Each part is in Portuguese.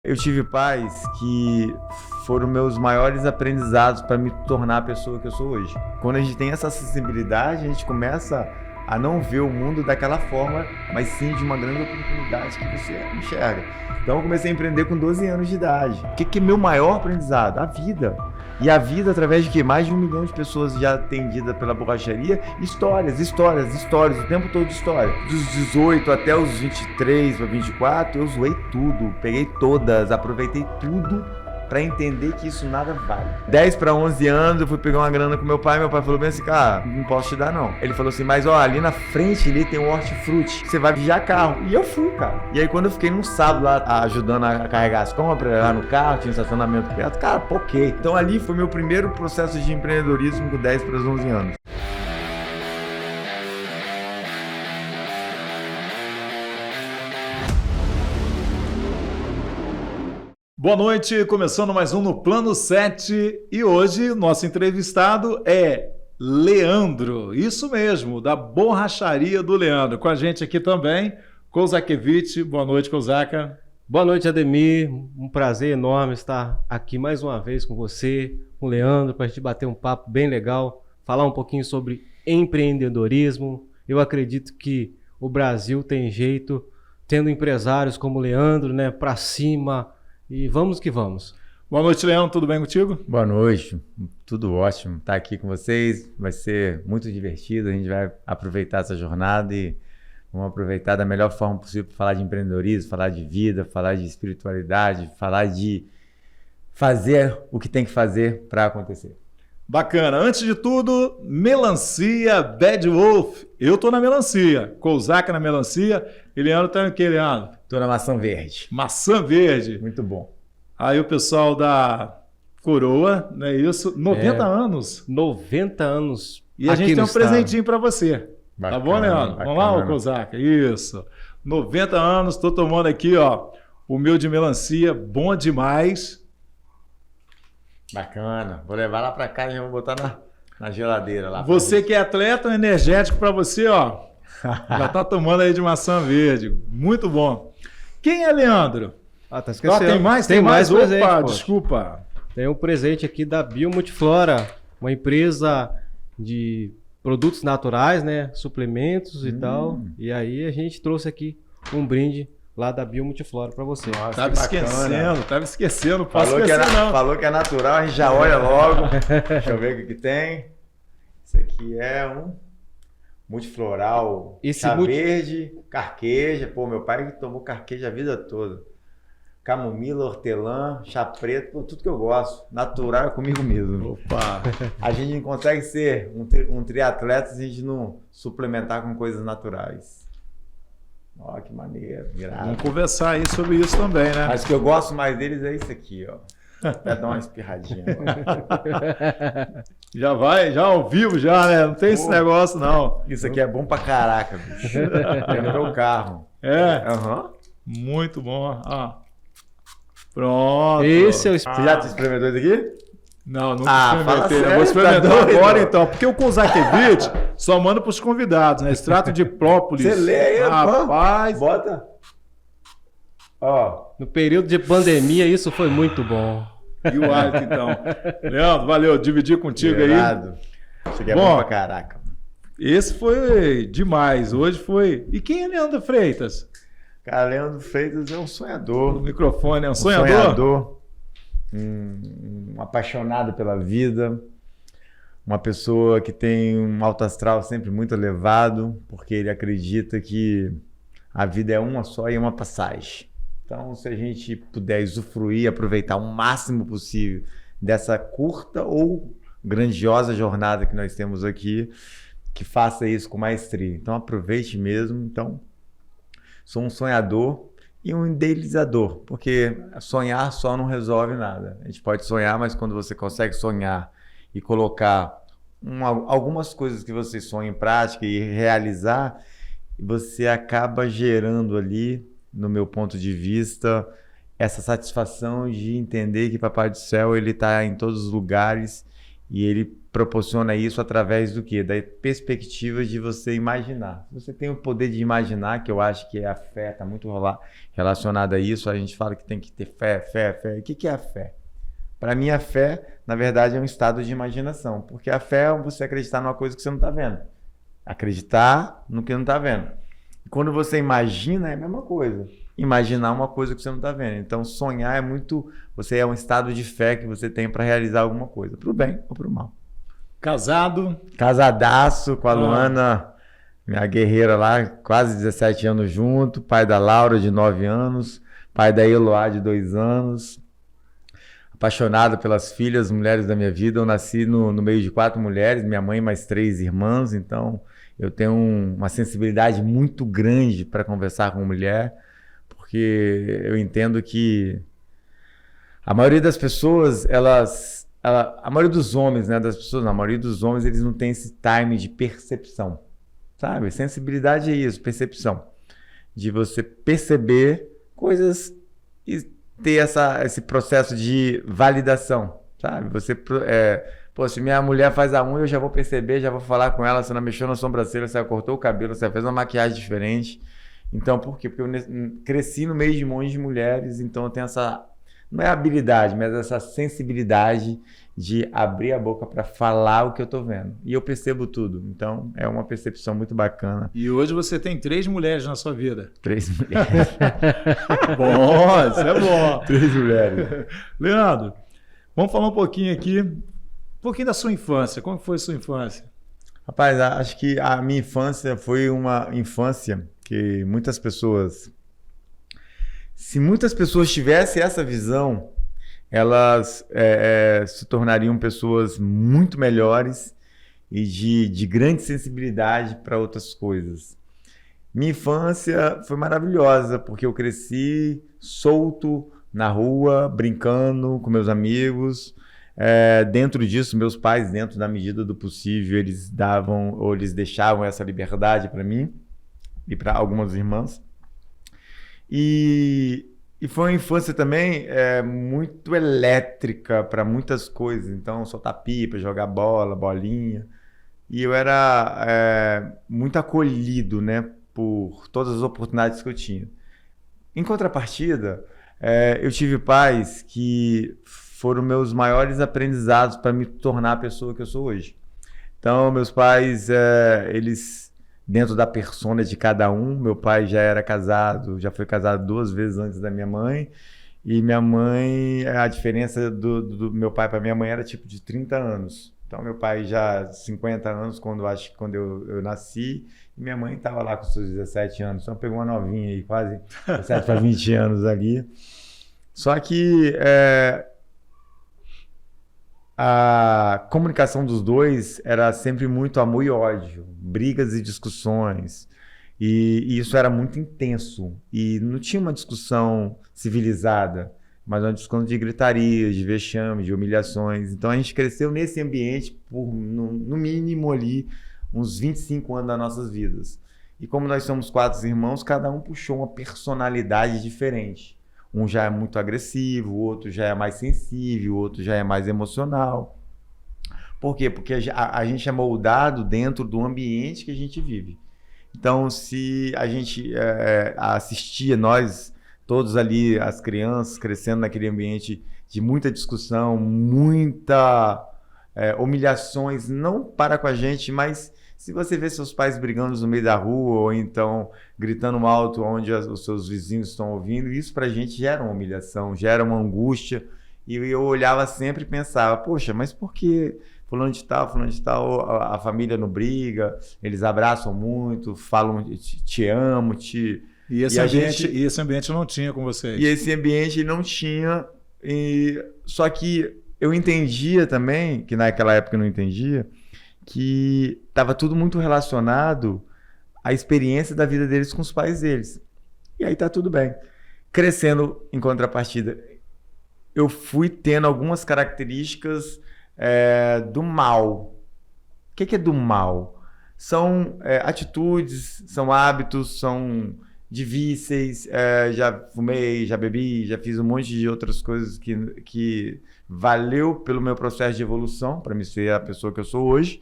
Eu tive pais que foram meus maiores aprendizados para me tornar a pessoa que eu sou hoje. Quando a gente tem essa sensibilidade, a gente começa a não ver o mundo daquela forma, mas sim de uma grande oportunidade que você enxerga. Então eu comecei a empreender com 12 anos de idade. O que é meu maior aprendizado? A vida. E a vida através de que mais de 1 milhão de pessoas já atendidas pela borracharia, histórias, o tempo todo de história. Dos 18 até os 23 ou 24, eu zoei tudo, peguei todas, aproveitei tudo para entender que isso nada vale. 10 para 11 anos, eu fui pegar uma grana com meu pai falou bem assim, cara, não posso te dar não. Ele falou assim, mas ó, ali na frente ali tem um hortifruti, você vai vigiar carro. E eu fui, cara. E aí quando eu fiquei num sábado lá ajudando a carregar as compras lá no carro, tinha um estacionamento perto, cara, ok. Então ali foi meu primeiro processo de empreendedorismo com 10 para 11 anos. Boa noite, começando mais um no Plano 7 e hoje nosso entrevistado é Leandro, isso mesmo, da Borracharia do Leandro. Com a gente aqui também, Kozakevich. Boa noite, Kozaka. Boa noite, Ademir. Um prazer enorme estar aqui mais uma vez com você, com o Leandro, para a gente bater um papo bem legal, falar um pouquinho sobre empreendedorismo. Eu acredito que o Brasil tem jeito, tendo empresários como o Leandro, né, para cima. E vamos que vamos. Boa noite, Leandro. Tudo bem contigo? Boa noite. Tudo ótimo estar aqui com vocês. Vai ser muito divertido. A gente vai aproveitar essa jornada e vamos aproveitar da melhor forma possível para falar de empreendedorismo, falar de vida, falar de espiritualidade, falar de fazer o que tem que fazer para acontecer. Bacana. Antes de tudo, melancia Bad Wolf. Eu tô na melancia. Kozaka na melancia. E Leandro tá no que, Leandro? Tô na maçã verde. Maçã verde. Muito bom. Aí o pessoal da Coroa, não é isso? 90 anos. 90 anos. E a gente tem um presentinho para você. Bacana, tá bom, Leandro? Bacana. Vamos lá, Kozaka. Isso. 90 anos, tô tomando aqui, ó, o meu de melancia, bom demais. Bacana. Vou levar lá para casa e vou botar na geladeira lá. Você que é atleta, um energético para você, ó. Já tá tomando aí de maçã verde. Muito bom. Quem é Leandro? Tá esquecendo. Tem mais? Tem mais? presente, Opa, poxa. desculpa. Tem um presente aqui da Biomultiflora, uma empresa de produtos naturais, né, suplementos e tal. E aí a gente trouxe aqui um brinde lá da Biomultiflora para você. Nossa, Tava esquecendo. Posso Falou que, esquecer, não. falou que é natural, a gente já olha logo. Deixa eu ver o que tem. Isso aqui é um multifloral, chá verde, carqueja. Pô, meu pai tomou carqueja a vida toda. Camomila, hortelã, chá preto, pô, tudo que eu gosto. Natural é comigo mesmo. Opa! A gente não consegue ser um triatleta se a gente não suplementar com coisas naturais. Ó, que maneiro, irado. Vamos conversar aí sobre isso também, né? Mas o que eu gosto mais deles é isso aqui, ó. Vai dar uma espirradinha. Já ao vivo já, né? Não tem esse negócio, não. Isso aqui é bom pra caraca, bicho. Tem no meu carro. É? Aham. Muito bom. Ah. Pronto. Esse é o... Você já experimentou isso aqui? Não, nunca fala experimentei. sério, Eu vou experimentar tá doido? agora, então. Porque o Kozakevich só manda pros convidados, né? Extrato de própolis. Você lê aí, rapaz. Bota. Ó. No período de pandemia, isso foi muito bom. E o hálito, então. Leandro, valeu. Dividir contigo Irado. aí. Isso aqui é bom pra caraca. Esse foi demais. Hoje foi... E quem é Leandro Freitas? Cara, Leandro Freitas é um sonhador. O microfone é um sonhador? Sonhador. Um apaixonado pela vida. Uma pessoa que tem um alto astral sempre muito elevado, porque ele acredita que a vida é uma só e é uma passagem. Então, se a gente puder usufruir, aproveitar o máximo possível dessa curta ou grandiosa jornada que nós temos aqui, que faça isso com maestria. Então, aproveite mesmo. Então, sou um sonhador e um idealizador, porque sonhar só não resolve nada. A gente pode sonhar, mas quando você consegue sonhar e colocar algumas coisas que você sonha em prática e realizar, você acaba gerando ali, no meu ponto de vista, essa satisfação de entender que Papai do Céu ele está em todos os lugares E ele proporciona isso através do quê? Da perspectiva de você imaginar. Você tem o poder de imaginar, que eu acho que a fé está muito relacionada a isso. A gente fala que tem que ter fé, fé, fé. O que é a fé? Para mim, a fé, na verdade, é um estado de imaginação. Porque a fé é você acreditar numa coisa que você não está vendo. Acreditar no que não está vendo. E quando você imagina, é a mesma coisa. Imaginar uma coisa que você não está vendo. Então, sonhar é muito... Você é um estado de fé que você tem para realizar alguma coisa. Para o bem ou para o mal. Casado? Casadaço com a Luana, minha guerreira lá, quase 17 anos junto. Pai da Laura, de 9 anos. Pai da Eloá, de 2 anos. Apaixonado pelas filhas, mulheres da minha vida. Eu nasci no meio de 4 mulheres, minha mãe mais 3 irmãs, então eu tenho uma sensibilidade muito grande para conversar com mulher, porque eu entendo que a maioria das pessoas, a maioria dos homens, né, das pessoas, não, a maioria dos homens, eles não têm esse time de percepção, sabe? Sensibilidade é isso, percepção, de você perceber coisas e ter esse processo de validação, sabe? Você, se minha mulher faz a unha, eu já vou perceber, já vou falar com ela, se ela mexeu na sobrancelha, se ela cortou o cabelo, se ela fez uma maquiagem diferente. Então, por quê? Porque eu cresci no meio de um monte de mulheres, então eu tenho essa, não é habilidade, mas essa sensibilidade de abrir a boca para falar o que eu tô vendo. E eu percebo tudo, então é uma percepção muito bacana. E hoje você tem 3 mulheres na sua vida. 3 mulheres. Bom, isso é bom. 3 mulheres. Leandro, vamos falar um pouquinho aqui, um pouquinho da sua infância. Como foi a sua infância? Rapaz, acho que a minha infância foi uma infância que muitas pessoas... Se muitas pessoas tivessem essa visão, elas se tornariam pessoas muito melhores e de grande sensibilidade para outras coisas. Minha infância foi maravilhosa, porque eu cresci solto na rua, brincando com meus amigos. Dentro disso, meus pais, dentro da medida do possível, eles davam ou eles deixavam essa liberdade para mim e para algumas irmãs. E foi uma infância também muito elétrica para muitas coisas. Então, soltar pipa, jogar bola, bolinha. E eu era muito acolhido, né, por todas as oportunidades que eu tinha. Em contrapartida, eu tive pais que foram meus maiores aprendizados para me tornar a pessoa que eu sou hoje. Então, meus pais, eles... Dentro da persona de cada um, meu pai já era casado, já foi casado 2 vezes antes da minha mãe. E minha mãe, a diferença do meu pai para minha mãe era tipo de 30 anos. Então, meu pai já 50 anos quando eu nasci. E minha mãe estava lá com seus 17 anos. Então, pegou uma novinha aí, quase 17 para 20 anos ali. Só que a comunicação dos dois era sempre muito amor e ódio, brigas e discussões, e isso era muito intenso, e não tinha uma discussão civilizada, mas uma discussão de gritaria, de vexame, de humilhações. Então a gente cresceu nesse ambiente por, no mínimo ali, uns 25 anos das nossas vidas. E como nós somos 4 irmãos, cada um puxou uma personalidade diferente. Um já é muito agressivo, o outro já é mais sensível, o outro já é mais emocional. Por quê? Porque a gente é moldado dentro do ambiente que a gente vive. Então, se a gente assistia, nós, todos ali, as crianças, crescendo naquele ambiente de muita discussão, muita humilhações, não para com a gente, mas... Se você vê seus pais brigando no meio da rua ou então gritando alto onde os seus vizinhos estão ouvindo, isso pra gente gera uma humilhação, gera uma angústia. E eu olhava sempre e pensava, poxa, mas por que fulano de tal, a família não briga, eles abraçam muito, falam te amo, E esse ambiente não tinha com vocês? E esse ambiente não tinha, só que eu entendia também, que naquela época eu não entendia, que estava tudo muito relacionado à experiência da vida deles com os pais deles. E aí tá tudo bem. Crescendo em contrapartida, eu fui tendo algumas características do mal. O que é do mal? São atitudes, são hábitos, são de vícios, já fumei, já bebi, já fiz um monte de outras coisas que valeu pelo meu processo de evolução para me ser a pessoa que eu sou hoje.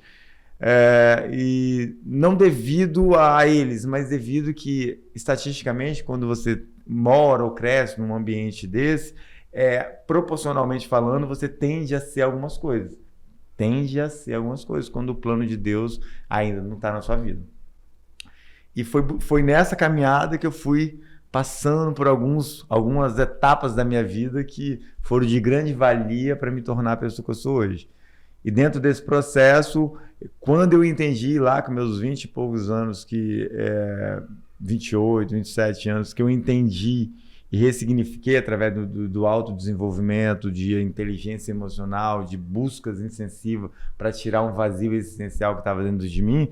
E não devido a eles, mas devido que, estatisticamente, quando você mora ou cresce num ambiente desse, proporcionalmente falando, você tende a ser algumas coisas. Quando o plano de Deus ainda não está na sua vida. E foi nessa caminhada que eu fui passando por algumas etapas da minha vida que foram de grande valia para me tornar a pessoa que eu sou hoje. E dentro desse processo, quando eu entendi lá com meus 20 e poucos anos, 28, 27 anos, que eu entendi e ressignifiquei através do autodesenvolvimento, de inteligência emocional, de buscas insensivas para tirar um vazio existencial que estava dentro de mim,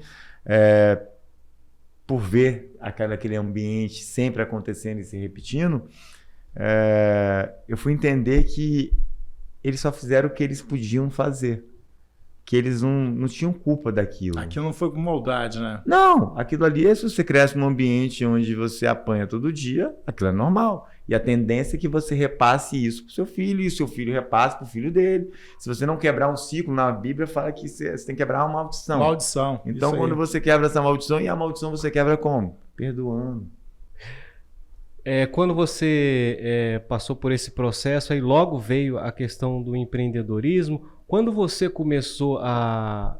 por ver aquele ambiente sempre acontecendo e se repetindo, eu fui entender que eles só fizeram o que eles podiam fazer. Que eles não tinham culpa daquilo. Aquilo não foi com maldade, né? Não, aquilo ali, se você cresce num ambiente onde você apanha todo dia, aquilo é normal. E a tendência é que você repasse isso para o seu filho, e o seu filho repasse para o filho dele. Se você não quebrar um ciclo, na Bíblia fala que você tem que quebrar uma maldição. Maldição. Então, quando você quebra essa maldição, e a maldição você quebra como? Perdoando. Quando você passou por esse processo, aí logo veio a questão do empreendedorismo. Quando você começou a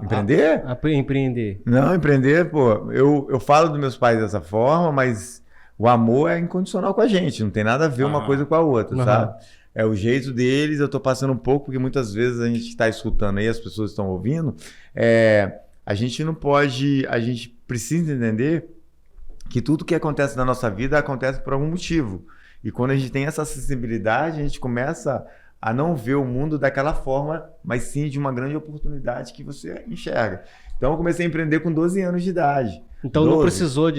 empreender? Empreender? Não, empreender, pô, eu falo dos meus pais dessa forma, mas o amor é incondicional com a gente, não tem nada a ver uma coisa com a outra, sabe? É o jeito deles, eu tô passando um pouco, porque muitas vezes a gente está escutando aí, as pessoas estão ouvindo, a gente não pode, a gente precisa entender que tudo que acontece na nossa vida acontece por algum motivo. E quando a gente tem essa sensibilidade, a gente começa a não ver o mundo daquela forma, mas sim de uma grande oportunidade que você enxerga. Então eu comecei a empreender com 12 anos de idade. Então não precisou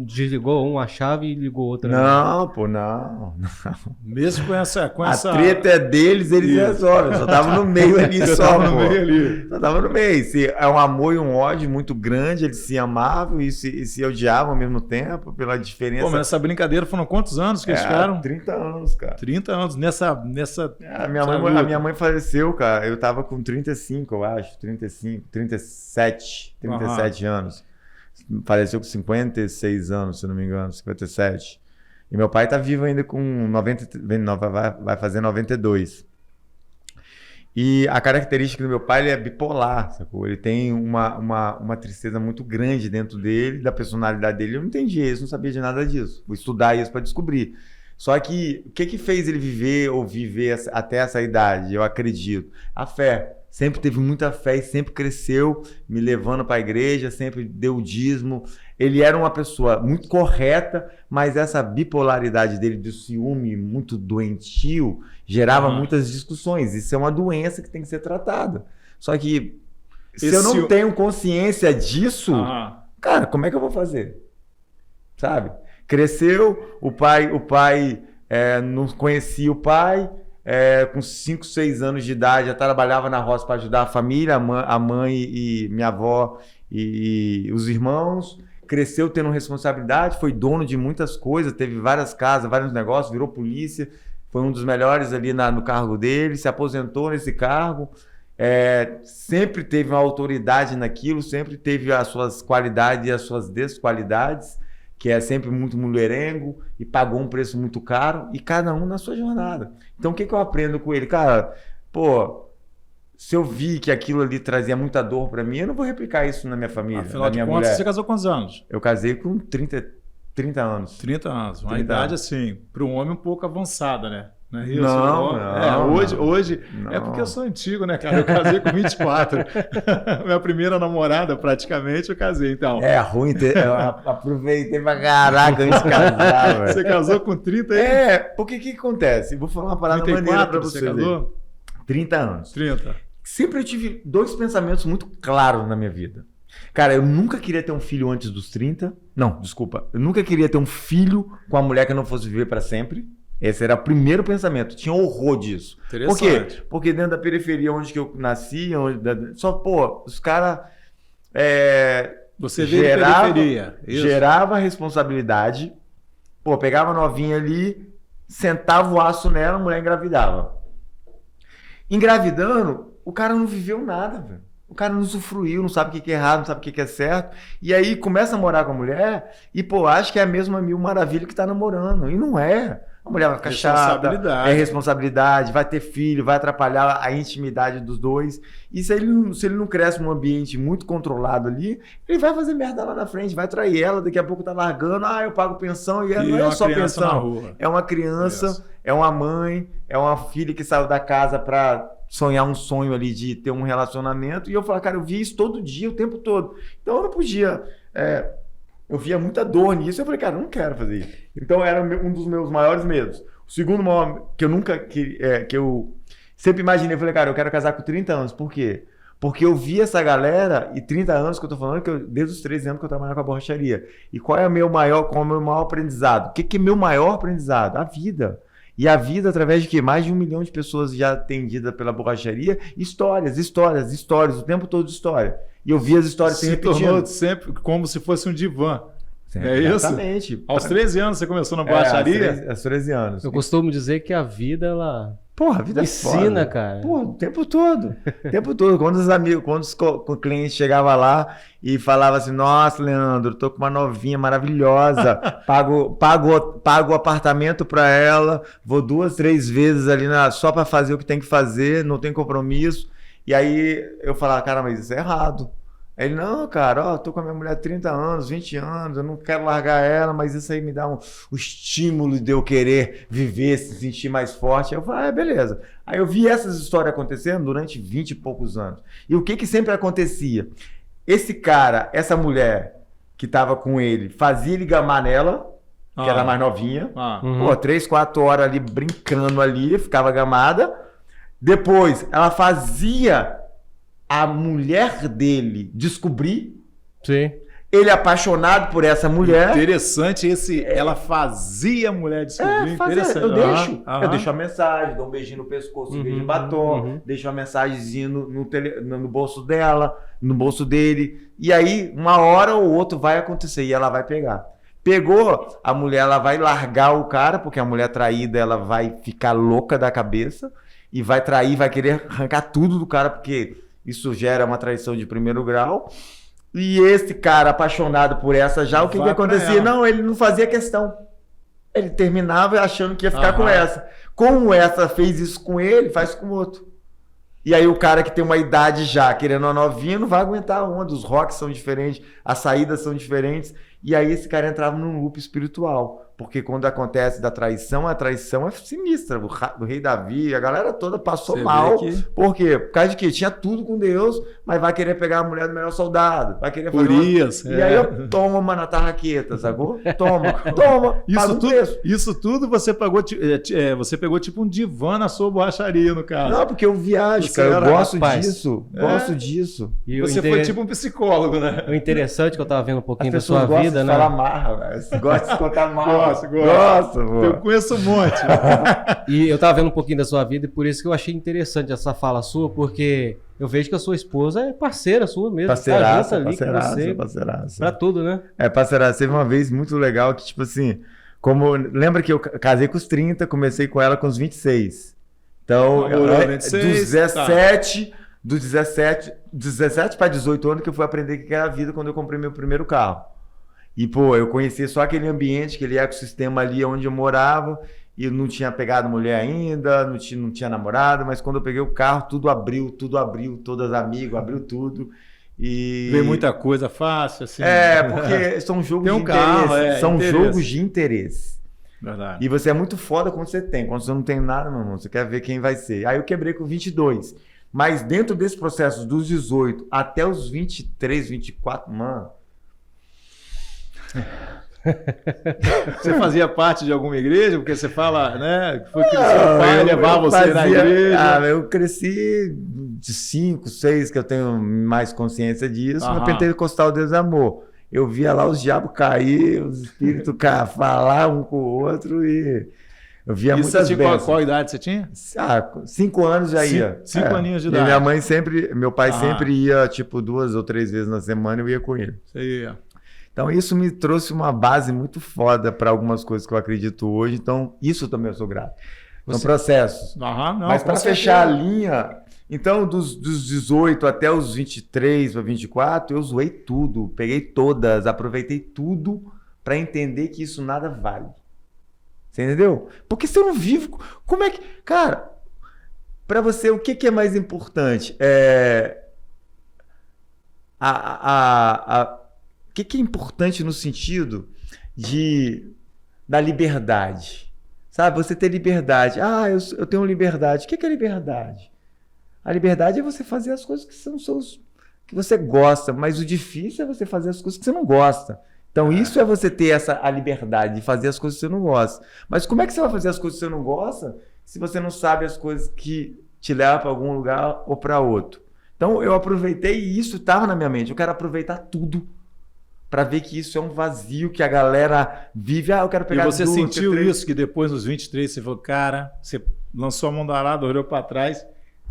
desligou uma chave e ligou outra. Não, pô, não. Mesmo com essa... A treta é deles, eles resolvem. Eu só tava no meio ali só, pô. Só tava no meio. É um amor e um ódio muito grande, eles se amavam e se odiavam ao mesmo tempo, pela diferença. Pô, mas essa brincadeira foram quantos anos que eles ficaram? 30 anos, cara. 30 anos nessa a minha mãe faleceu, cara. Eu tava com 35, eu acho. 37 anos. Faleceu com 56 anos, se não me engano, 57. E meu pai tá vivo ainda com 90, vai fazer 92. E a característica do meu pai, ele é bipolar, sacou? Ele tem uma tristeza muito grande dentro dele, da personalidade dele. Eu não entendi isso, não sabia de nada disso. Vou estudar isso para descobrir. Só que o que fez ele viver até essa idade? Eu acredito. A fé. Sempre teve muita fé e sempre cresceu, me levando para a igreja, sempre deu dízimo. Ele era uma pessoa muito correta, mas essa bipolaridade dele, do ciúme muito doentio, gerava muitas discussões. Isso é uma doença que tem que ser tratada. Só que se eu não tenho consciência disso, cara, como é que eu vou fazer? Sabe? Cresceu, o pai não conhecia o pai. Com 5, 6 anos de idade, já trabalhava na roça para ajudar a família, a mãe e minha avó e os irmãos. Cresceu tendo responsabilidade, foi dono de muitas coisas, teve várias casas, vários negócios, virou polícia, foi um dos melhores ali no cargo dele, se aposentou nesse cargo. Sempre teve uma autoridade naquilo, sempre teve as suas qualidades e as suas desqualidades, que é sempre muito mulherengo e pagou um preço muito caro, e cada um na sua jornada. Então, o que eu aprendo com ele? Cara, se eu vi que aquilo ali trazia muita dor para mim, eu não vou replicar isso na minha família. Afinal de contas, você casou com quantos anos? Eu casei com 30 anos. 30 anos, uma idade assim, para um homem um pouco avançada, né? Não é isso? Não. Hoje não. É porque eu sou antigo, né, cara? Eu casei com 24. Minha primeira namorada, praticamente, eu casei, então. É ruim, eu aproveitei pra caraca antes de casar, velho. Você casou com 30 aí? Porque o que acontece? Vou falar uma parada 34, maneira pra você. Você casou? 30 anos. 30. Sempre eu tive 2 pensamentos muito claros na minha vida. Cara, eu nunca queria ter um filho antes dos 30. Não, desculpa. Eu nunca queria ter um filho com a mulher que eu não fosse viver pra sempre. Esse era o primeiro pensamento. Tinha horror disso. Por quê? Porque dentro da periferia onde que eu nasci, os caras Você veio de periferia. Gerava responsabilidade. Pô, pegava a novinha ali, sentava o aço nela, a mulher engravidava. Engravidando, o cara não viveu nada, velho. O cara não usufruiu, não sabe o que é errado, não sabe o que é certo. E aí começa a morar com a mulher e, pô, acha que é a mesma Mil Maravilha que tá namorando. E não é. A mulher vai ficar chata, é responsabilidade, vai ter filho, vai atrapalhar a intimidade dos dois. E se ele não cresce num ambiente muito controlado ali, ele vai fazer merda lá na frente, vai trair ela, daqui a pouco tá largando, eu pago pensão, e não é só pensão. É uma criança, é uma mãe, é uma filha que saiu da casa pra sonhar um sonho ali de ter um relacionamento. E eu falo, cara, eu via isso todo dia, o tempo todo. Então eu não podia... Eu via muita dor nisso. Eu falei, cara, eu não quero fazer isso. Então era um dos meus maiores medos. O segundo maior que eu nunca... que eu sempre imaginei, eu falei, cara, eu quero casar com 30 anos. Por quê? Porque eu vi essa galera, e 30 anos que eu tô falando, desde os 13 anos que eu trabalho com a borracharia. E qual é o meu maior aprendizado? O que é meu maior aprendizado? A vida. E a vida, através de que mais de 1 milhão de pessoas já atendidas pela borracharia, histórias, o tempo todo história. E eu vi as histórias se repetindo. Se tornou sempre como se fosse um divã. É isso? Exatamente. Aos 13 anos você começou na borracharia? Aos 13 anos. Eu costumo dizer que a vida, ela... Porra, a vida ensina, é foda. Cara. Porra, o tempo todo. O tempo todo. Quando os clientes chegavam lá e falavam assim, nossa, Leandro, tô com uma novinha maravilhosa, pago o apartamento pra ela, vou 2, 3 vezes ali só pra fazer o que tem que fazer, não tem compromisso. E aí eu falava, cara, mas isso é errado. Aí ele, não, cara, tô com a minha mulher há 30 anos, 20 anos, eu não quero largar ela, mas isso aí me dá um estímulo de eu querer viver, se sentir mais forte. Aí eu falei, beleza. Aí eu vi essas histórias acontecendo durante 20 e poucos anos. E o que sempre acontecia? Esse cara, essa mulher que tava com ele, fazia ele gamar nela, que era mais novinha, 3, 4 horas ali brincando ali, ficava gamada. Depois, ela fazia a mulher dele descobrir. Sim. Ele apaixonado por essa mulher. Interessante ela fazia a mulher descobrir. Interessante. Eu deixo a mensagem, dou um beijinho no pescoço, um beijo de batom, deixo uma mensagenzinha no bolso dela, no bolso dele. E aí, uma hora ou outra vai acontecer e ela vai pegar. Pegou, a mulher ela vai largar o cara, porque a mulher traída ela vai ficar louca da cabeça e vai trair, vai querer arrancar tudo do cara, porque isso gera uma traição de primeiro grau. E esse cara apaixonado por essa já, o que acontecia? Não, ele não fazia questão. Ele terminava achando que ia ficar com essa. Como essa fez isso com ele, faz com o outro. E aí o cara que tem uma idade já, querendo uma novinha, não vai aguentar a onda. Os rocks são diferentes, as saídas são diferentes. E aí esse cara entrava num loop espiritual. Porque quando acontece da traição, a traição é sinistra. O rei Davi, a galera toda passou mal. Por quê? Por causa de quê? Tinha tudo com Deus, mas vai querer pegar a mulher do melhor soldado. Vai querer fazer E aí eu toma na tarraqueta, sacou? Toma. Isso tudo você pagou, você pegou tipo um divã na sua borracharia, no caso. Não, porque eu viajo, cara. Eu gosto disso. Gosto disso. E você foi tipo um psicólogo, né? O interessante que eu tava vendo um pouquinho da sua vida, né? Falar marra, velho. Gosta de contar marra. Gosto. Eu conheço um monte. E eu tava vendo um pouquinho da sua vida e por isso que eu achei interessante essa fala sua, porque eu vejo que a sua esposa é parceira sua mesmo. Parceiraça. Pra tudo, né? Parceiraça. Teve uma vez muito legal que, tipo assim, lembra que eu casei com os 30, comecei com ela com os 26. Então, dos 17 para 18 anos que eu fui aprender o que era a vida quando eu comprei meu primeiro carro. E, pô, eu conheci só aquele ambiente, aquele ecossistema ali onde eu morava, e eu não tinha pegado mulher ainda, não tinha namorado, mas quando eu peguei o carro, tudo abriu, todas amigos, abriu tudo. E... Vê muita coisa fácil, assim. Porque são jogos de interesse. São jogos de interesse. Verdade. E você é muito foda quando você tem. Quando você não tem nada, meu irmão, você quer ver quem vai ser. Aí eu quebrei com 22. Mas dentro desse processo dos 18 até os 23, 24, mano... Você fazia parte de alguma igreja? Porque você fala, né? Foi que seu pai levava você na igreja. Eu cresci de 5, 6, que eu tenho mais consciência disso. No Pentecostal Deus é Amor. Eu via lá os diabos cair, os espíritos falar um com o outro e Eu via E muitas você tinha bênçãos. qual idade você tinha? 5 anos já ia. 5 aninhos de E idade. minha mãe sempre, meu pai Ah. sempre ia, tipo, 2 ou 3 vezes na semana, eu ia com ele. Você ia. Então isso me trouxe uma base muito foda para algumas coisas que eu acredito hoje. Então isso também eu sou grato. São processos. Aham, não, Mas com para certeza. fechar a linha, então dos 18 até os 23 para 24, eu zoei tudo, peguei todas, aproveitei tudo para entender que isso nada vale. Você entendeu? Porque se eu não vivo, como é que... Cara, para você, o que é mais importante? O que é importante no sentido da liberdade? Sabe? Você ter liberdade. Eu tenho liberdade. O que é liberdade? A liberdade é você fazer as coisas que você gosta, mas o difícil é você fazer as coisas que você não gosta. Então, isso é você ter a liberdade de fazer as coisas que você não gosta. Mas como é que você vai fazer as coisas que você não gosta se você não sabe as coisas que te levam para algum lugar ou para outro? Então, eu aproveitei e isso estava na minha mente. Eu quero aproveitar tudo para ver que isso é um vazio que a galera vive. Eu quero pegar E você duas, sentiu três. isso, que depois dos 23 você falou, cara, você lançou a mão da arada, olhou para trás,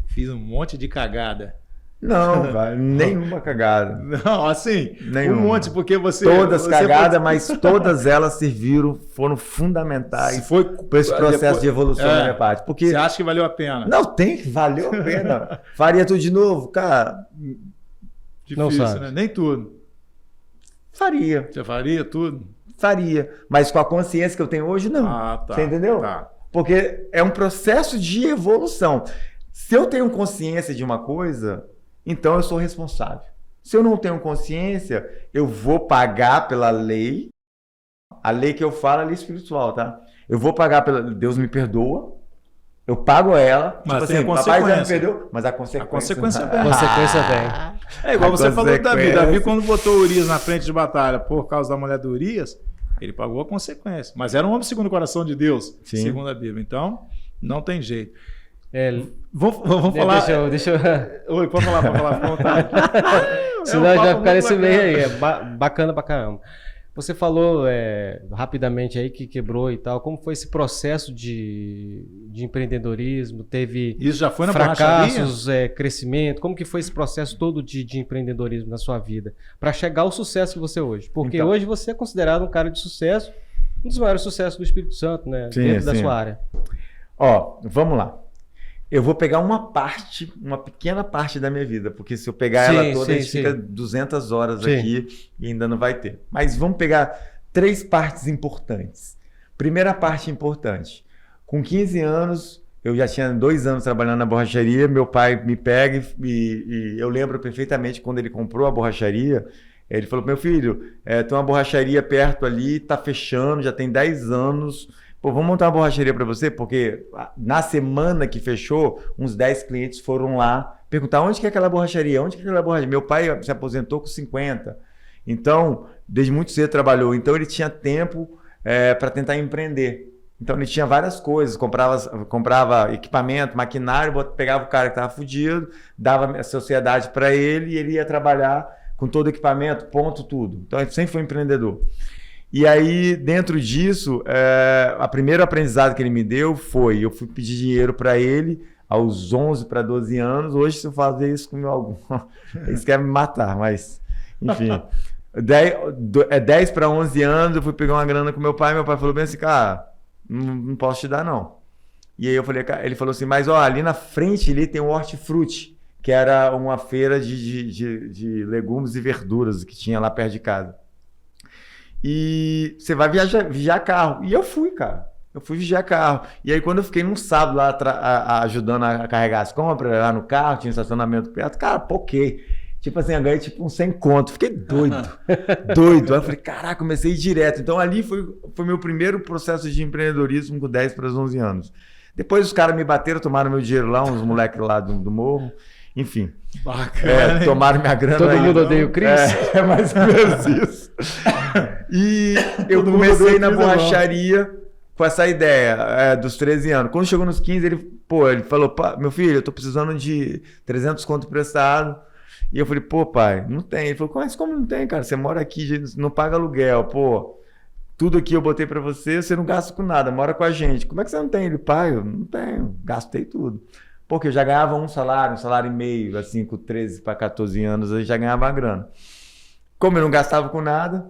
fiz um monte de cagada. Não, velho, nenhuma cagada. Não, assim, Nenhuma. um monte, porque você... Todas você cagadas, mas todas elas foram fundamentais foi para esse processo depois- de evolução da minha parte. Porque Você acha que valeu a pena? não valeu a pena. Faria tudo de novo? Cara, Difícil, Não sabe. né? Nem tudo. faria. Você faria tudo? Faria. Mas com a consciência que eu tenho hoje, não. Ah, tá. Você entendeu? Tá. Porque é um processo de evolução. Se eu tenho consciência de uma coisa, então eu sou responsável. Se eu não tenho consciência, eu vou pagar pela lei. A lei que eu falo é a lei espiritual, tá? Eu vou pagar pela... Deus me perdoa. Eu pago ela. Mas tipo tem assim, a papai já me consequência. perdoou, mas a consequência... consequência vem. Consequência vem. É igual A você falou do Davi. consequência. Davi, quando botou Urias na frente de batalha por causa da mulher do Urias, ele pagou a consequência. Mas era um homem segundo o coração de Deus, Sim. segundo a Bíblia. Então, não tem jeito. É, Vamos falar... deixa eu... Oi, pode falar, fica à vontade. Senão É um já papo ficar muito nesse meio bacana. aí. Bacana pra caramba. Você falou rapidamente aí que quebrou e tal. Como foi esse processo de empreendedorismo? Teve Isso já foi na borracharia? fracassos, crescimento? Como que foi esse processo todo de empreendedorismo na sua vida? Para chegar ao sucesso que você é hoje? Porque Então. hoje você é considerado um cara de sucesso, um dos maiores sucessos do Espírito Santo, né? Sim, Dentro da sim. sua área. Ó, vamos lá. Eu vou pegar uma pequena parte da minha vida, porque se eu pegar Sim, ela toda, sim, a gente sim. fica 200 horas Sim. aqui e ainda não vai ter. Mas vamos pegar 3 partes importantes. Primeira parte importante. Com 15 anos, eu já tinha 2 anos trabalhando na borracharia, meu pai me pega e eu lembro perfeitamente quando ele comprou a borracharia, ele falou, meu filho, tem uma borracharia perto ali, tá fechando, já tem 10 anos... Pô, vamos montar uma borracharia para você? Porque na semana que fechou, uns 10 clientes foram lá perguntar onde que é aquela borracharia? Onde que é aquela borracharia? Meu pai se aposentou com 50. Então, desde muito cedo trabalhou. Então, ele tinha tempo para tentar empreender. Então, ele tinha várias coisas. Comprava equipamento, maquinário, pegava o cara que estava fudido, dava a sociedade para ele e ele ia trabalhar com todo o equipamento, ponto, tudo. Então, ele sempre foi empreendedor. E aí, dentro disso, a primeiro aprendizado que ele me deu foi, eu fui pedir dinheiro para ele aos 11 para 12 anos. Hoje, se eu fazer isso com meu algum, eles querem me matar, mas enfim. 10 para 11 anos, eu fui pegar uma grana com meu pai falou bem assim, cara, não posso te dar não. E aí eu falei, ele falou assim, mas ó, ali na frente ali tem o Hortifruti, que era uma feira de legumes e verduras que tinha lá perto de casa. E você vai vigiar carro. E eu fui, cara. Eu fui vigiar carro. E aí, quando eu fiquei num sábado lá ajudando a carregar as compras, lá no carro, tinha estacionamento perto, cara, poquei. Tipo assim, eu ganhei tipo uns 100 conto. Fiquei doido. Doido. Aí eu falei, caraca, comecei a ir direto. Então, ali foi meu primeiro processo de empreendedorismo com 10 para 11 anos. Depois, os caras me bateram, tomaram meu dinheiro lá, uns moleques lá do morro. Enfim. Bacana, hein? Tomaram minha grana. Todo aí, mundo então. odeia o Cris? É mais ou menos isso. E eu Todo mundo comecei odeia na o Cris, borracharia com essa ideia dos 13 anos. Quando chegou nos 15, ele falou, meu filho, eu tô precisando de 300 conto emprestado. E eu falei, pô, pai, não tem. Ele falou, mas como não tem, cara? Você mora aqui, não paga aluguel, pô. tudo aqui eu botei pra você, você não gasta com nada, mora com a gente. Como é que você não tem? Ele, pai, eu não tenho, gastei tudo. Porque eu já ganhava um salário e meio, assim, com 13 para 14 anos, eu já ganhava a grana. Como eu não gastava com nada,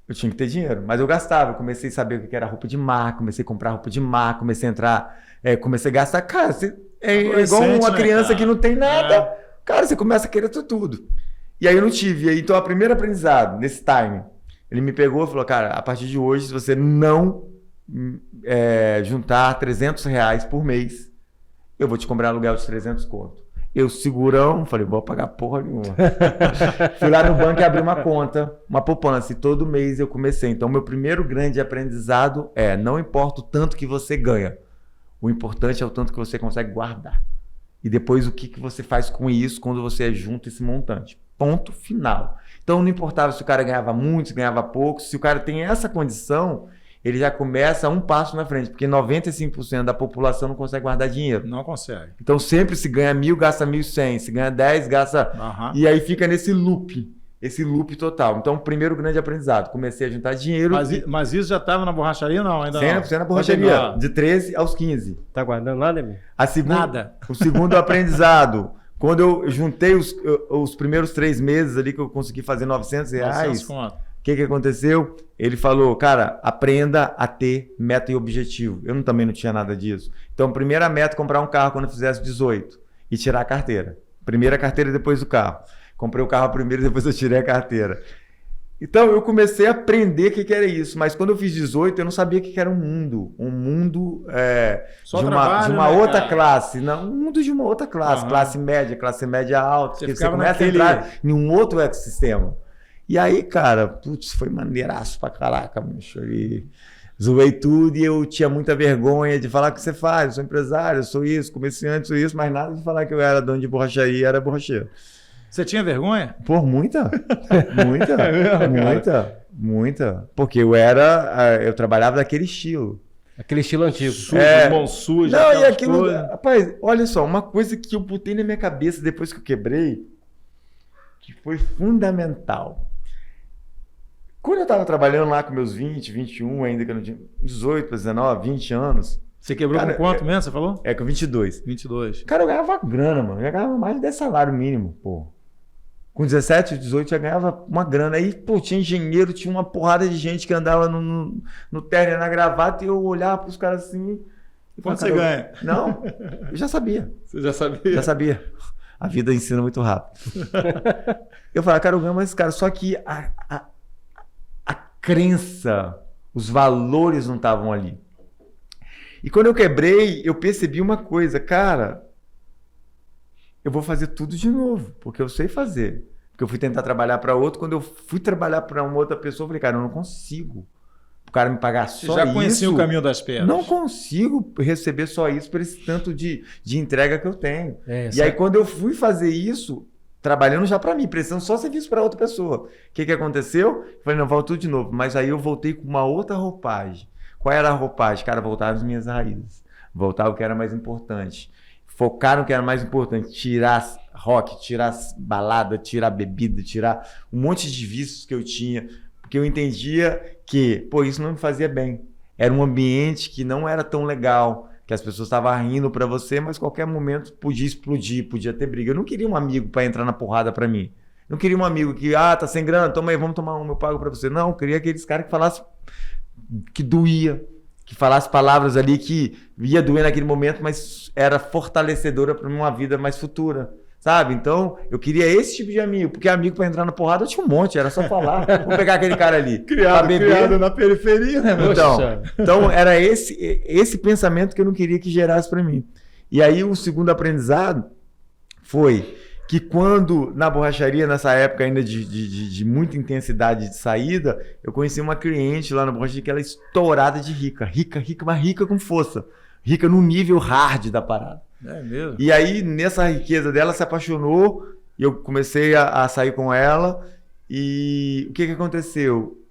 eu tinha que ter dinheiro, mas eu gastava. Eu comecei a saber o que era roupa de marca, comecei a comprar roupa de marca, comecei a entrar, comecei a gastar. Cara, é igual uma criança que não tem nada. Cara, você começa a querer tudo. E aí eu não tive. Então, o primeiro aprendizado, nesse time, ele me pegou e falou, cara, a partir de hoje, se você não juntar R$300 por mês, eu vou te cobrar aluguel de 300 conto. Eu segurão, falei, vou pagar porra nenhuma. Fui lá no banco e abri uma conta, uma poupança, e todo mês eu comecei. Então, meu primeiro grande aprendizado não importa o tanto que você ganha, o importante é o tanto que você consegue guardar. E depois o que você faz com isso quando você junta esse montante. Ponto final. Então, não importava se o cara ganhava muito, se ganhava pouco, se o cara tem essa condição, ele já começa um passo na frente, porque 95% da população não consegue guardar dinheiro. Não consegue. Então, sempre se ganha 1.000, gasta 1.100. Se ganha 10, gasta... E aí fica nesse loop total. Então, primeiro grande aprendizado. Comecei a juntar dinheiro. Mas isso já estava na borracharia, não? Ainda não? 100% na borracharia. De 13 aos 15. Tá guardando nada, Emílio? Nada. O segundo aprendizado... Quando eu juntei os primeiros 3 meses ali que eu consegui fazer R$900... O que aconteceu? Ele falou, cara, aprenda a ter meta e objetivo. Eu também não tinha nada disso. Então, primeira meta, comprar um carro quando eu fizesse 18 e tirar a carteira. Primeira carteira depois do carro. Comprei o carro primeiro e depois eu tirei a carteira. Então, eu comecei a aprender o que era isso. Mas quando eu fiz 18, eu não sabia o que era um mundo. Um mundo Só de uma outra classe. Não, um mundo de uma outra classe. Classe média alta. Você começa a entrar em um outro ecossistema. E aí, cara, putz, foi maneiraço pra caraca, bicho. E zoei tudo e eu tinha muita vergonha de falar o que você faz. Eu sou empresário, eu sou isso, comerciante, sou isso, mas nada de falar que eu era dono de borracharia, era borracheiro. Você tinha vergonha? Por muita. Muita. Porque eu trabalhava daquele estilo. Aquele estilo antigo. Sujo, mão suja. Não, e aquilo... Rapaz, olha só, uma coisa que eu botei na minha cabeça depois que eu quebrei, que foi fundamental. Quando eu estava trabalhando lá com meus 20, 21, ainda que eu não tinha 18, 19, 20 anos... Você quebrou com quanto mesmo, você falou? Com 22. 22. Cara, eu ganhava grana, mano. Eu ganhava mais de 10 salários mínimo, pô. Com 17, 18, eu ganhava uma grana. Aí, pô, tinha engenheiro, tinha uma porrada de gente que andava no terno e na gravata e eu olhava pros caras assim... Quanto você ganha? Não, eu já sabia. Você já sabia? Já sabia. A vida ensina muito rápido. Eu falava, cara, eu ganho mais cara. Só que a crença, os valores não estavam ali. E quando eu quebrei, eu percebi uma coisa, cara, eu vou fazer tudo de novo, porque eu sei fazer. Porque eu fui tentar trabalhar para outro, quando eu fui trabalhar para uma outra pessoa, eu falei, cara, eu não consigo. O cara me pagar só isso... Você já conhecia o caminho das pedras. Não consigo receber só isso por esse tanto de entrega que eu tenho. E aí, quando eu fui fazer isso, trabalhando já para mim, prestando só serviço para outra pessoa. O que aconteceu? Eu falei, não, volto tudo de novo. Mas aí eu voltei com uma outra roupagem. Qual era a roupagem? Cara, voltar às minhas raízes. Voltar o que era mais importante. Focar no que era mais importante. Tirar rock, tirar balada, tirar bebida, tirar um monte de vícios que eu tinha. Porque eu entendia que, pô, isso não me fazia bem. Era um ambiente que não era tão legal, que as pessoas estavam rindo para você, mas qualquer momento podia explodir, podia ter briga. Eu não queria um amigo para entrar na porrada para mim. Não queria um amigo que, tá sem grana, toma aí, vamos tomar um, eu pago para você. Não, eu queria aqueles caras que falassem que doía, que falassem palavras ali que ia doer naquele momento, mas era fortalecedora para uma vida mais futura. Sabe? Então, eu queria esse tipo de amigo, porque amigo para entrar na porrada eu tinha um monte, era só falar. Vou pegar aquele cara ali. Criado na periferia, né? Então era esse pensamento que eu não queria que gerasse para mim. E aí o segundo aprendizado foi que quando, na borracharia, nessa época ainda de muita intensidade de saída, eu conheci uma cliente lá na borracharia que ela é estourada de rica, mas rica com força. Rica no nível hard da parada. É mesmo? E aí, nessa riqueza dela, se apaixonou e eu comecei a sair com ela. E o que aconteceu?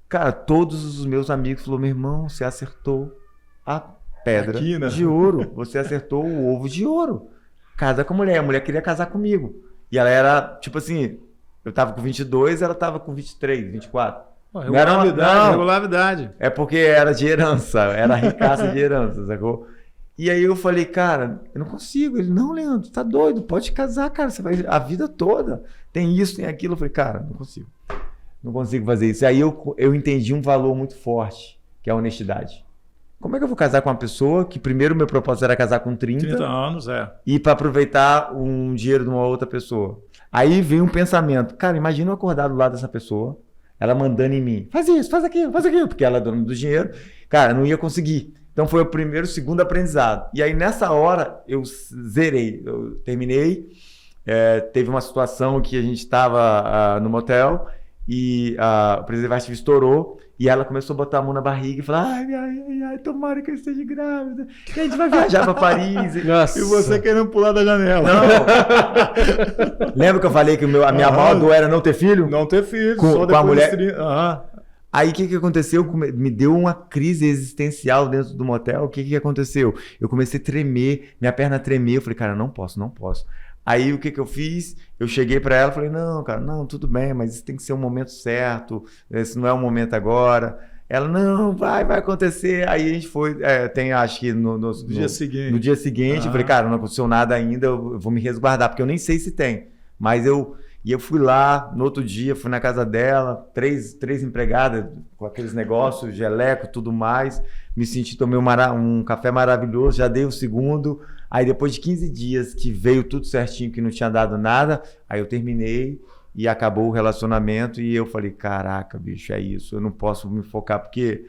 Cara, todos os meus amigos falaram, meu irmão, você acertou a pedra aqui, né? de ouro. Você acertou o ovo de ouro. Casa com a mulher queria casar comigo. E ela era, tipo assim, eu tava com 22, ela tava com 23, 24. Pô, Não era não. regularidade. É porque era de herança, era ricaça de herança, sacou? E aí eu falei, cara, eu não consigo. Ele, não, Leandro, tá doido, pode casar, cara, você vai a vida toda. Tem isso, tem aquilo. Eu falei, cara, não consigo. Não consigo fazer isso. E aí eu entendi um valor muito forte, que é a honestidade. Como é que eu vou casar com uma pessoa que primeiro meu propósito era casar com 30 anos, e para aproveitar um dinheiro de uma outra pessoa? Aí veio um pensamento, cara, imagina eu acordar do lado dessa pessoa, ela mandando em mim, faz isso, faz aquilo, porque ela é dona do dinheiro. Cara, não ia conseguir. Então foi o segundo aprendizado. E aí nessa hora eu zerei, eu terminei. Teve uma situação que a gente estava no motel e o preservativo estourou e ela começou a botar a mão na barriga e falar, ai, tomara que eu esteja grávida, que a gente vai viajar para Paris. Nossa. E você querendo pular da janela. Não. Lembra que eu falei que a minha maior dor era não ter filho? Não ter filho, com a mulher. Aí o que aconteceu? Me deu uma crise existencial dentro do motel. O que aconteceu? Eu comecei a tremer, minha perna tremeu. Eu falei, cara, não posso. Aí o que eu fiz? Eu cheguei para ela e falei, não, cara, não, tudo bem, mas isso tem que ser um momento certo, esse não é o momento agora. Ela, não, vai acontecer. Aí a gente foi, acho que no dia seguinte, eu falei, cara, não aconteceu nada ainda, eu vou me resguardar, porque eu nem sei se tem. Mas eu fui lá, no outro dia, fui na casa dela, três empregadas, com aqueles negócios, geleco, tudo mais. Me senti, tomei um café maravilhoso, já dei o segundo. Aí depois de 15 dias que veio tudo certinho, que não tinha dado nada, aí eu terminei e acabou o relacionamento e eu falei, caraca, bicho, é isso, eu não posso me focar, porque,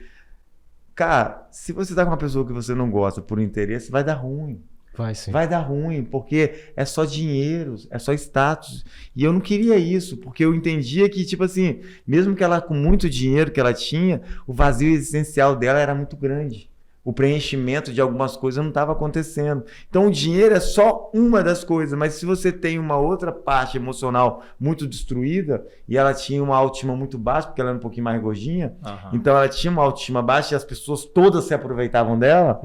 cara, se você tá com uma pessoa que você não gosta por interesse, vai dar ruim. Vai sim. Vai dar ruim, porque é só dinheiro, é só status. E eu não queria isso, porque eu entendia que, tipo assim, mesmo que ela com muito dinheiro que ela tinha, o vazio existencial dela era muito grande. O preenchimento de algumas coisas não estava acontecendo. Então o dinheiro é só uma das coisas, mas se você tem uma outra parte emocional muito destruída, e ela tinha uma autoestima muito baixa, porque ela era um pouquinho mais gordinha, então ela tinha uma autoestima baixa e as pessoas todas se aproveitavam dela.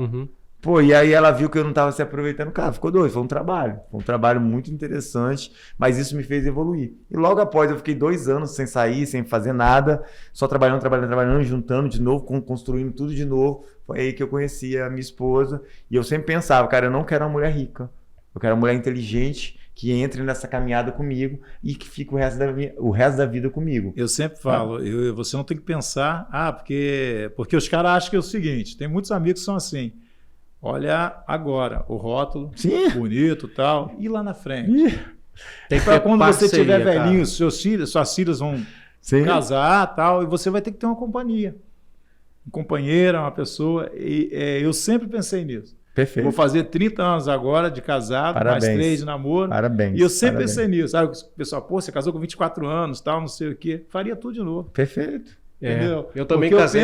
Pô, e aí ela viu que eu não estava se aproveitando, cara, ficou doido, foi um trabalho muito interessante, mas isso me fez evoluir. E logo após eu fiquei 2 anos sem sair, sem fazer nada, só trabalhando, juntando de novo, construindo tudo de novo. Foi aí que eu conheci a minha esposa e eu sempre pensava, cara, eu não quero uma mulher rica, eu quero uma mulher inteligente que entre nessa caminhada comigo e que fique o resto da vida comigo. Eu sempre falo, você não tem que pensar, porque os caras acham que é o seguinte, tem muitos amigos que são assim, olha agora, o rótulo, sim, bonito e tal, e lá na frente. Tem que quando você tiver velhinho, suas filhas vão casar tal, e você vai ter que ter uma companhia. Um companheiro, uma pessoa, e eu sempre pensei nisso. Perfeito. Vou fazer 30 anos agora de casado, parabéns, mais 3 de namoro. Parabéns. E eu sempre pensei nisso. Sabe, o pessoal, pô, você casou com 24 anos, tal, não sei o quê. Faria tudo de novo. Perfeito. Entendeu? Eu também casei.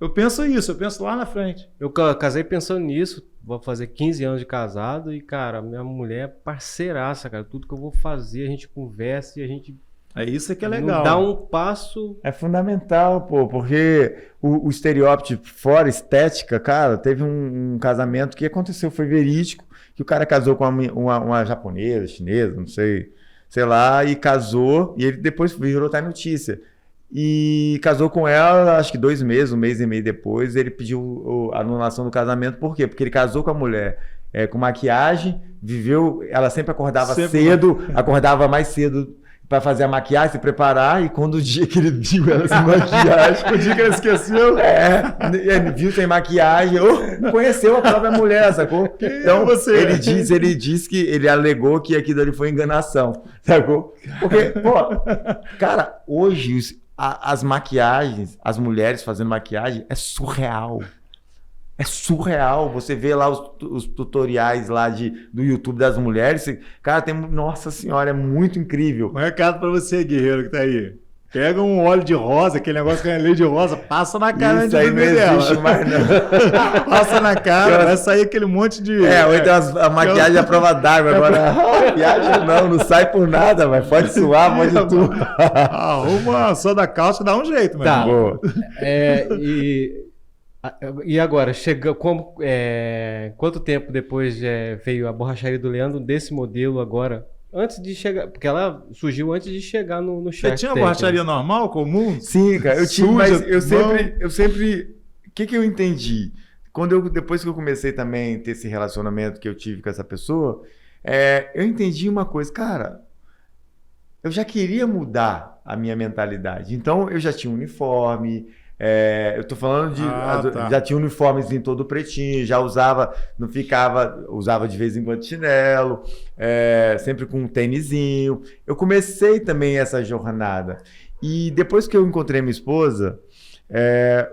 Eu penso isso, eu penso lá na frente. Eu casei pensando nisso, vou fazer 15 anos de casado e, cara, minha mulher é parceiraça, cara. Tudo que eu vou fazer, a gente conversa e a gente... É isso que é legal. Não dá um passo... É fundamental, pô, porque o estereótipo fora estética, cara, teve um casamento que aconteceu, foi verídico, que o cara casou com uma japonesa, chinesa, não sei lá, e casou, e ele depois virou até notícia. E casou com ela, acho que 2 meses, 1 mês e meio depois, ele pediu a anulação do casamento. Por quê? Porque ele casou com a mulher com maquiagem, ela sempre acordava cedo, acordava mais cedo para fazer a maquiagem, se preparar, e quando o dia que ele viu ela sem maquiagem, o dia que ele esqueceu, ele viu sem maquiagem, conheceu a própria mulher, sacou? Então, ele diz que ele alegou que aquilo ali foi enganação, sacou? Porque, pô, cara, hoje as maquiagens, as mulheres fazendo maquiagem, é surreal. É surreal. Você vê lá os tutoriais lá do YouTube das mulheres. Cara, nossa senhora, é muito incrível. Um recado pra você, guerreiro, que tá aí. Pega um óleo de rosa, aquele negócio que é lei de rosa, passa na cara. Isso aí não existe mais, não. Passa na cara, vai sair aquele monte de... ou então a maquiagem é prova d'água. Agora, maquiagem não sai por nada, mas pode suar, pode tudo. Arruma só da calça, dá um jeito, mano. Tá. E agora, quanto tempo depois veio a borracharia do Leandro desse modelo agora antes de chegar, porque ela surgiu antes de chegar no Você Shark tinha Tank, borracharia normal, comum? Sim, cara, eu tive, Suja, mas mão. eu sempre, o que eu entendi? Depois que eu comecei também a ter esse relacionamento que eu tive com essa pessoa, eu entendi uma coisa, cara, eu já queria mudar a minha mentalidade. Então, eu já tinha um uniforme, eu tô falando de... Tá. Já tinha uniformes em todo pretinho, já usava, não ficava... Usava de vez em quando chinelo, sempre com um tênisinho. Eu comecei também essa jornada. E depois que eu encontrei minha esposa,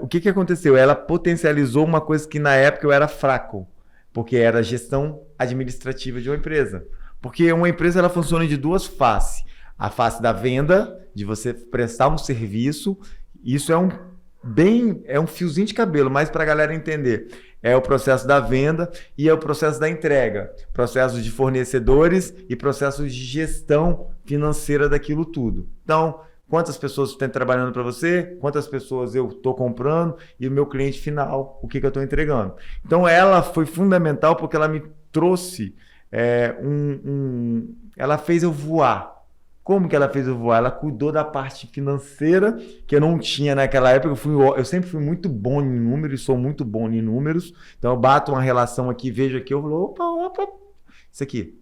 o que aconteceu? Ela potencializou uma coisa que na época eu era fraco, porque era a gestão administrativa de uma empresa. Porque uma empresa ela funciona de duas faces. A face da venda, de você prestar um serviço, isso é um fiozinho de cabelo, mas para a galera entender. É o processo da venda e é o processo da entrega. Processo de fornecedores e processo de gestão financeira daquilo tudo. Então, quantas pessoas estão trabalhando para você, quantas pessoas eu estou comprando e o meu cliente final, o que eu estou entregando. Então, ela foi fundamental porque ela me trouxe, ela fez eu voar. Como que ela fez eu voar? Ela cuidou da parte financeira, que eu não tinha naquela época. Eu sempre fui muito bom em números, sou muito bom em números. Então, eu bato uma relação aqui, vejo aqui, eu falo, opa, isso aqui,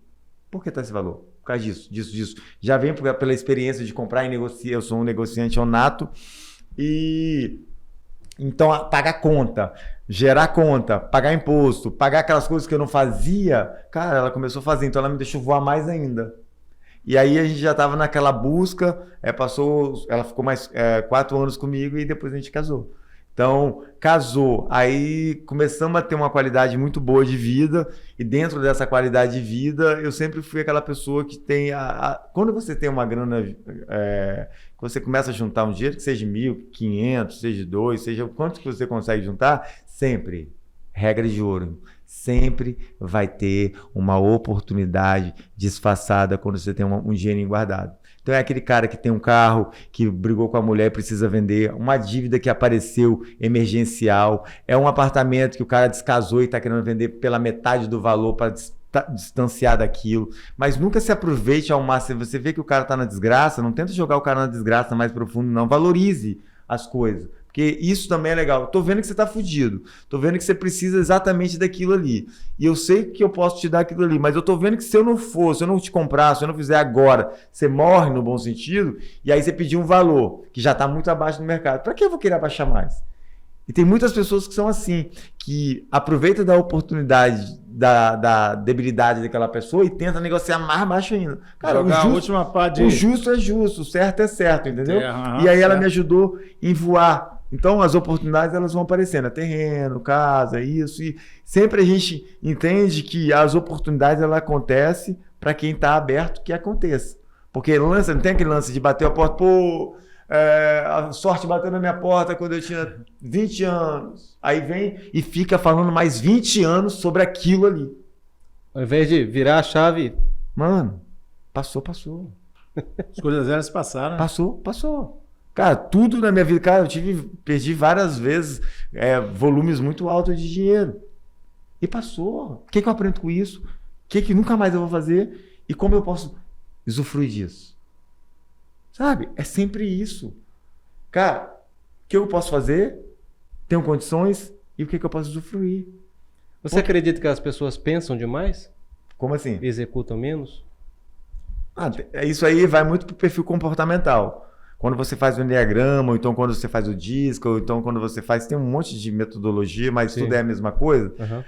por que está esse valor? Por causa disso. Já vem pela experiência de comprar e negociar, eu sou um negociante nato. E então, pagar conta, gerar conta, pagar imposto, pagar aquelas coisas que eu não fazia, cara, ela começou a fazer, então ela me deixou voar mais ainda. E aí a gente já estava naquela busca, ela ficou mais 4 anos comigo e depois a gente casou. Então, casou, aí começamos a ter uma qualidade muito boa de vida e dentro dessa qualidade de vida, eu sempre fui aquela pessoa que tem quando você tem uma grana, você começa a juntar um dinheiro, que seja 1.500, seja 2, seja quanto que você consegue juntar, sempre, regra de ouro, sempre vai ter uma oportunidade disfarçada quando você tem um dinheirinho guardado. Então é aquele cara que tem um carro, que brigou com a mulher e precisa vender, uma dívida que apareceu emergencial, é um apartamento que o cara descasou e está querendo vender pela metade do valor para distanciar daquilo, mas nunca se aproveite ao máximo. Você vê que o cara está na desgraça, não tenta jogar o cara na desgraça mais profundo, não, valorize as coisas. Porque isso também é legal. Tô vendo que você tá fudido. Tô vendo que você precisa exatamente daquilo ali. E eu sei que eu posso te dar aquilo ali. Mas eu tô vendo que se eu não te comprar, se eu não fizer agora, você morre no bom sentido. E aí você pedir um valor que já tá muito abaixo do mercado. Para que eu vou querer abaixar mais? E tem muitas pessoas que são assim, que aproveitam da oportunidade, da debilidade daquela pessoa e tenta negociar mais baixo ainda. Cara, o justo é justo, o certo é certo, entendeu? E aí ela me ajudou em voar. Então as oportunidades elas vão aparecendo, terreno, casa, isso. E sempre a gente entende que as oportunidades elas acontecem para quem está aberto que aconteça. Porque não tem aquele lance de bater a porta, a sorte bateu na minha porta quando eu tinha 20 anos. Aí vem e fica falando mais 20 anos sobre aquilo ali. Ao invés de virar a chave... Mano, passou. As coisas elas passaram. Passou. Cara, tudo na minha vida, cara, perdi várias vezes volumes muito altos de dinheiro. E passou. O que eu aprendo com isso? O que nunca mais eu vou fazer? E como eu posso usufruir disso? Sabe? É sempre isso. Cara, o que eu posso fazer? Tenho condições? E o que eu posso usufruir? Você acredita que as pessoas pensam demais? Como assim? Executam menos? Isso aí vai muito pro perfil comportamental. Quando você faz o enneagrama, ou então quando você faz o disco, ou então quando você faz... Tem um monte de metodologia, mas Sim. tudo é a mesma coisa. Uhum.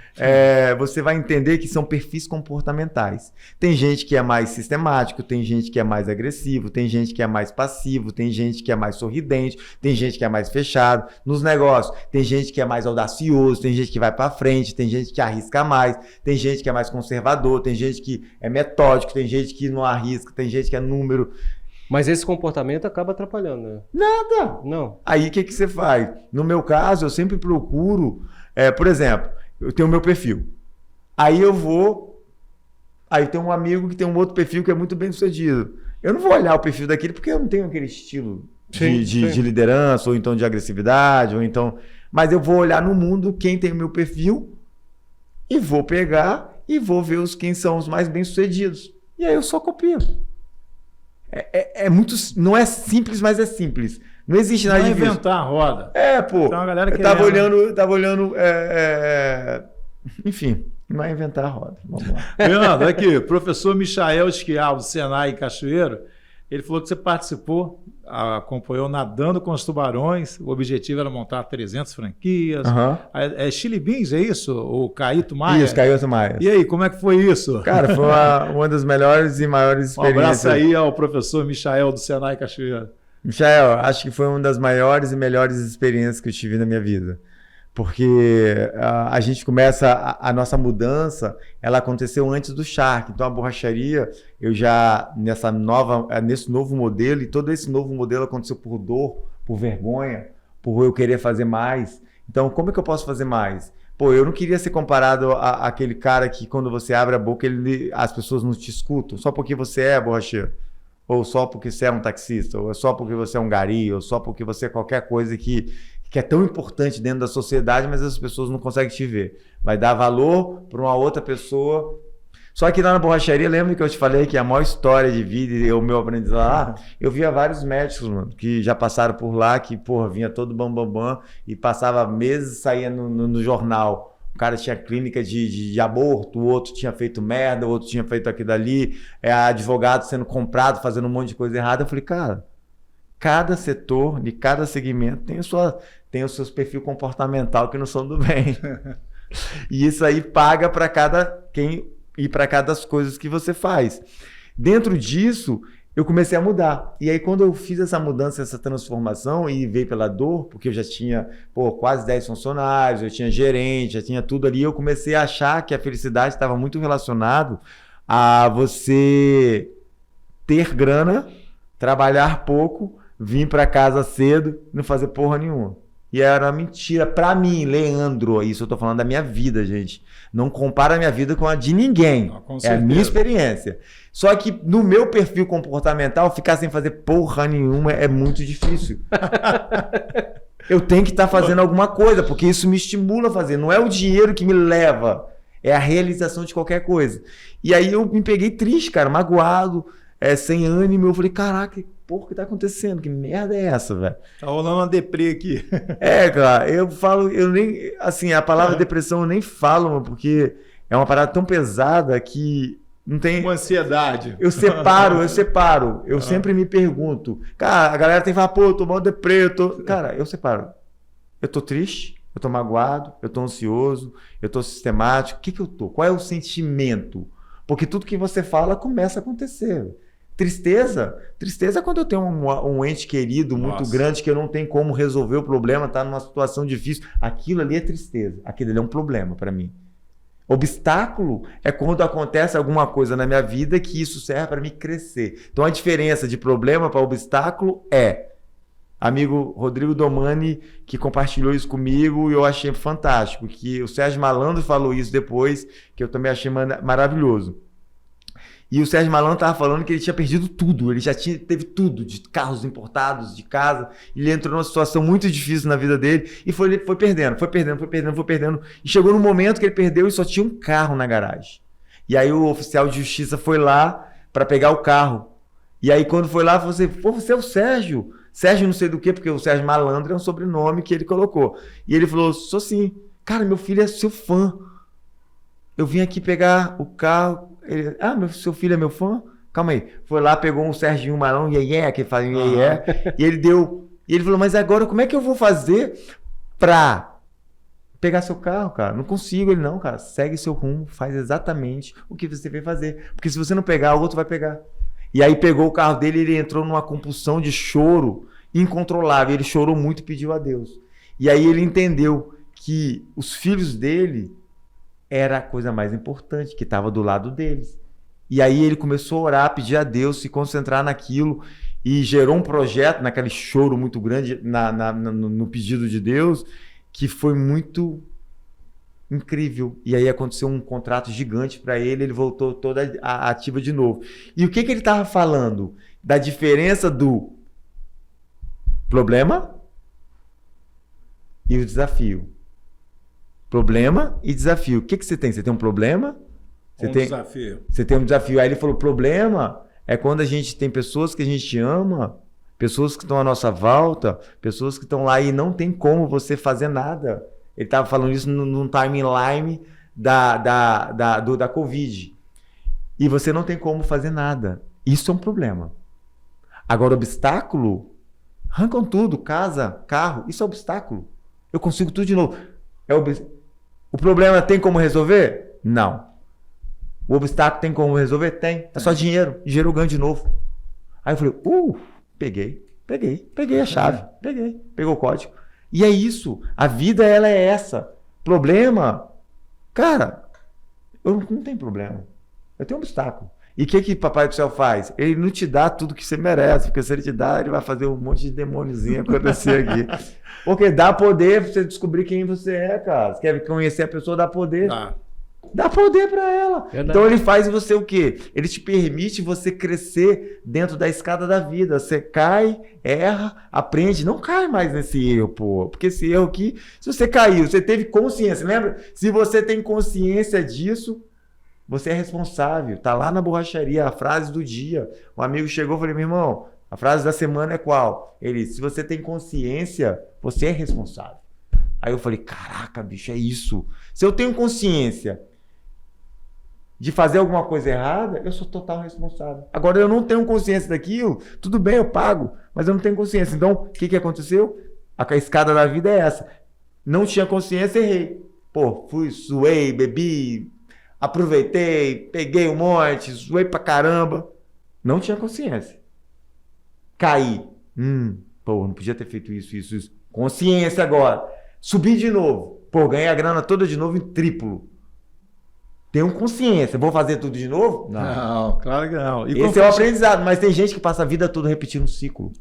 Você vai entender que são perfis comportamentais. Tem gente que é mais sistemático, tem gente que é mais agressivo, tem gente que é mais passivo, tem gente que é mais sorridente, tem gente que é mais fechado. Nos negócios, tem gente que é mais audacioso, tem gente que vai para frente, tem gente que arrisca mais, tem gente que é mais conservador, tem gente que é metódico, tem gente que não arrisca, tem gente que é número... Mas esse comportamento acaba atrapalhando, né? Nada! Não. Aí o que você faz? No meu caso, eu sempre procuro... por exemplo, eu tenho o meu perfil. Aí eu vou... Aí tem um amigo que tem um outro perfil que é muito bem sucedido. Eu não vou olhar o perfil daquele porque eu não tenho aquele estilo de liderança, ou então de agressividade, ou então... Mas eu vou olhar no mundo quem tem o meu perfil e vou pegar e vou ver quem são os mais bem sucedidos. E aí eu só copio. Não é simples, mas é simples. Não existe nada Não é difícil. inventar a roda. Pô. Então a galera Eu tava olhando. Enfim, não é inventar a roda. Vamos lá. Leandro, aqui, professor Michael Esquial, do Senai Cachoeiro, ele falou que você participou, acompanhou Nadando com os Tubarões, o objetivo era montar 300 franquias. É Chili Beans, é isso? O Caíto Maia? Isso, Caíto Maia. E aí, como é que foi isso? Cara, foi uma das melhores e maiores experiências. Um abraço aí ao professor Michael do Senai Cachoeiro. Michael, acho que foi uma das maiores e melhores experiências que eu tive na minha vida. Porque a gente começa, a nossa mudança, ela aconteceu antes do Shark. Então a borracharia, eu já, nesse novo modelo, e todo esse novo modelo aconteceu por dor, por vergonha, por eu querer fazer mais. Então como é que eu posso fazer mais? Pô, eu não queria ser comparado àquele cara que quando você abre a boca, as pessoas não te escutam, só porque você é borracheiro. Ou só porque você é um taxista, ou só porque você é um gari, ou só porque você é qualquer coisa que é tão importante dentro da sociedade, mas as pessoas não conseguem te ver. Vai dar valor para uma outra pessoa. Só que lá na borracharia, lembra que eu te falei que a maior história de vida e o meu aprendizado lá, eu via vários médicos, mano, que já passaram por lá, que, porra, vinha todo bam, e passava meses, saía no jornal. O cara tinha clínica de aborto, o outro tinha feito merda, o outro tinha feito aquilo ali, advogado sendo comprado, fazendo um monte de coisa errada. Eu falei, cara, cada setor, de cada segmento tem o seu perfil comportamental que não são do bem. E isso aí paga para quem e para cada das coisas que você faz. Dentro disso, eu comecei a mudar. E aí, quando eu fiz essa mudança, essa transformação, e veio pela dor, porque eu já tinha quase 10 funcionários, eu tinha gerente, já tinha tudo ali, eu comecei a achar que a felicidade estava muito relacionado a você ter grana, trabalhar pouco, vir para casa cedo, não fazer porra nenhuma. E era uma mentira para mim, Leandro. Isso eu tô falando da minha vida, gente. Não compara a minha vida com a de ninguém. Não, é a minha experiência. Só que no meu perfil comportamental, ficar sem fazer porra nenhuma é muito difícil. Eu tenho que estar fazendo alguma coisa, porque isso me estimula a fazer. Não é o dinheiro que me leva, é a realização de qualquer coisa. E aí eu me peguei triste, cara, magoado, sem ânimo. Eu falei, caraca, porra, que tá acontecendo? Que merda é essa, velho? Tá rolando uma deprê aqui. Cara, eu nem, assim, a palavra depressão eu nem falo, mano, porque é uma parada tão pesada que não tem... Uma ansiedade. Eu separo. Eu sempre me pergunto, cara, a galera tem que falar, pô, eu tô mal deprê, Cara, eu separo. Eu tô triste, eu tô magoado, eu tô ansioso, eu tô sistemático. O que eu tô? Qual é o sentimento? Porque tudo que você fala começa a acontecer. Tristeza é quando eu tenho um ente querido muito grande que eu não tenho como resolver o problema, tá numa situação difícil. Aquilo ali é tristeza, aquilo ali é um problema para mim. Obstáculo é quando acontece alguma coisa na minha vida que isso serve para me crescer. Então a diferença de problema para obstáculo amigo Rodrigo Domani que compartilhou isso comigo e eu achei fantástico, que o Sérgio Malandro falou isso depois, que eu também achei maravilhoso. E o Sérgio Malandro estava falando que ele tinha perdido tudo, ele já teve tudo, de carros importados, de casa, ele entrou numa situação muito difícil na vida dele e foi perdendo, e chegou num momento que ele perdeu e só tinha um carro na garagem. E aí o oficial de justiça foi lá para pegar o carro, e aí quando foi lá, você é o Sérgio não sei do que, porque o Sérgio Malandro é um sobrenome que ele colocou, e ele falou, sou sim, cara, meu filho é seu fã, eu vim aqui pegar o carro. Ele, seu filho é meu fã? Calma aí. Foi lá, pegou um Serginho Marão, que faz e ele deu. E ele falou, mas agora como é que eu vou fazer pra pegar seu carro, cara? Não consigo. Ele, não, cara, segue seu rumo, faz exatamente o que você veio fazer. Porque se você não pegar, o outro vai pegar. E aí pegou o carro dele e ele entrou numa compulsão de choro incontrolável. Ele chorou muito e pediu a Deus. E aí ele entendeu que os filhos dele era a coisa mais importante, que estava do lado deles. E aí ele começou a orar, pedir a Deus, se concentrar naquilo, e gerou um projeto, naquele choro muito grande, no pedido de Deus, que foi muito incrível. E aí aconteceu um contrato gigante para ele, ele voltou toda ativa de novo. E o que ele estava falando? Da diferença do problema e o desafio. Problema e desafio. O que você tem? Você tem um problema Desafio. Você tem um desafio. Aí ele falou, o problema é quando a gente tem pessoas que a gente ama, pessoas que estão à nossa volta, pessoas que estão lá e não tem como você fazer nada. Ele estava falando isso num timeline da Covid. E você não tem como fazer nada. Isso é um problema. Agora, obstáculo, arrancam tudo, casa, carro, isso é obstáculo. Eu consigo tudo de novo. O problema tem como resolver? Não. O obstáculo tem como resolver? Tem. É só dinheiro. Dinheiro eu ganho de novo. Aí eu falei, peguei a chave. Pegou o código. E é isso. A vida, ela é essa. Problema, cara, eu não tenho problema. Eu tenho um obstáculo. E o que Papai do Céu faz? Ele não te dá tudo que você merece, porque se ele te dá, ele vai fazer um monte de demôniozinho acontecer aqui. Porque dá poder pra você descobrir quem você é, cara. Você quer conhecer a pessoa, dá poder. Dá poder pra ela. Verdade. Então ele faz em você o quê? Ele te permite você crescer dentro da escada da vida. Você cai, erra, aprende. Não cai mais nesse erro, pô. Porque esse erro aqui, se você caiu, você teve consciência, lembra? Se você tem consciência disso, você é responsável. Tá lá na borracharia, a frase do dia. Um amigo chegou e falei, meu irmão, a frase da semana é qual? Ele, se você tem consciência, você é responsável. Aí eu falei, caraca, bicho, é isso. Se eu tenho consciência de fazer alguma coisa errada, eu sou total responsável. Agora, eu não tenho consciência daquilo, tudo bem, eu pago, mas eu não tenho consciência. Então, o que aconteceu? A escada da vida é essa. Não tinha consciência, errei. Pô, suei, bebi, aproveitei, peguei um monte, zoei pra caramba. Não tinha consciência. Caí. Não podia ter feito isso. Consciência agora. Subi de novo. Pô, ganhei a grana toda de novo em triplo. Tenho consciência. Vou fazer tudo de novo? Não, claro que não. E esse é o aprendizado. Mas tem gente que passa a vida toda repetindo um ciclo.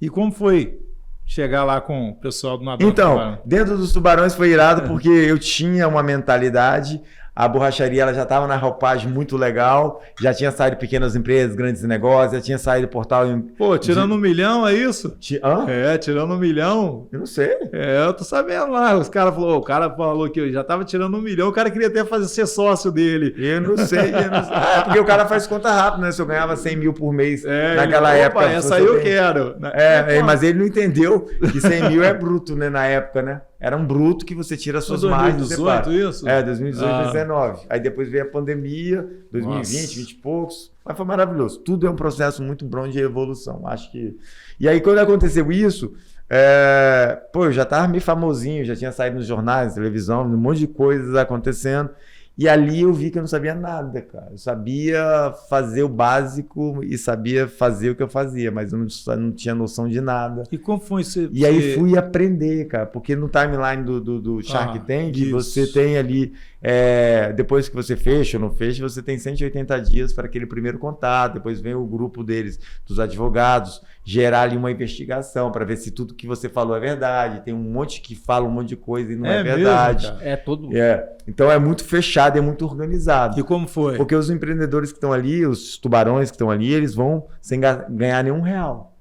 E como foi chegar lá com o pessoal do Nadão? Então, dentro dos Tubarões foi irado porque eu tinha uma mentalidade. A borracharia ela já estava na roupagem muito legal, já tinha saído pequenas empresas, grandes negócios, já tinha saído portal... Pô, tirando 1 milhão, é isso? Hã? Tirando 1 milhão. Eu não sei. Eu tô sabendo lá. O cara falou que eu já tava tirando 1 milhão, o cara queria até ser sócio dele. Eu não sei. É porque o cara faz conta rápido, né? Se eu ganhava 100 mil por mês naquela época... Essa aí eu quero. Mas ele não entendeu que 100 mil é bruto, né? Na época, né? Era um bruto que você tira as suas margens. 2018 isso? 2018, 2019. Aí depois veio a pandemia, 2020, 20 e poucos. Mas foi maravilhoso. Tudo é um processo muito bom de evolução. Acho que... E aí quando aconteceu isso, eu já estava meio famosinho, já tinha saído nos jornais, televisão, um monte de coisas acontecendo. E ali eu vi que eu não sabia nada, cara. Eu sabia fazer o básico e sabia fazer o que eu fazia, mas eu não tinha noção de nada. E como foi isso? E aí fui aprender, cara, porque no timeline do Shark Tank, você tem ali, depois que você fecha ou não fecha, você tem 180 dias para aquele primeiro contato, depois vem o grupo deles, dos advogados, gerar ali uma investigação para ver se tudo que você falou é verdade. Tem um monte que fala um monte de coisa e não é verdade. Mesmo, Então é muito fechado, é muito organizado. E como foi? Porque os empreendedores que estão ali, os tubarões que estão ali, eles vão sem ganhar nenhum real.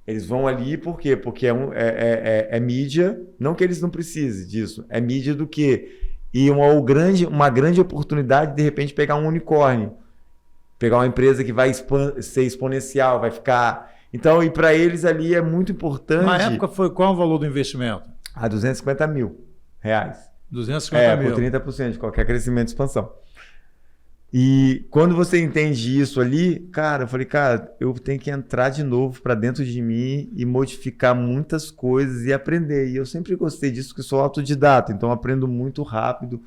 Eles vão ali por quê? Porque é mídia, não que eles não precisem disso, é mídia do quê? E uma grande oportunidade de repente pegar um unicórnio, pegar uma empresa que vai ser exponencial, vai ficar... Então, e para eles ali é muito importante... Na época foi qual o valor do investimento? R$250 mil. 250 mil. Por 30% de qualquer crescimento e expansão. E quando você entende isso ali, cara, eu falei, cara, eu tenho que entrar de novo para dentro de mim e modificar muitas coisas e aprender. E eu sempre gostei disso, porque eu sou autodidata, então eu aprendo muito rápido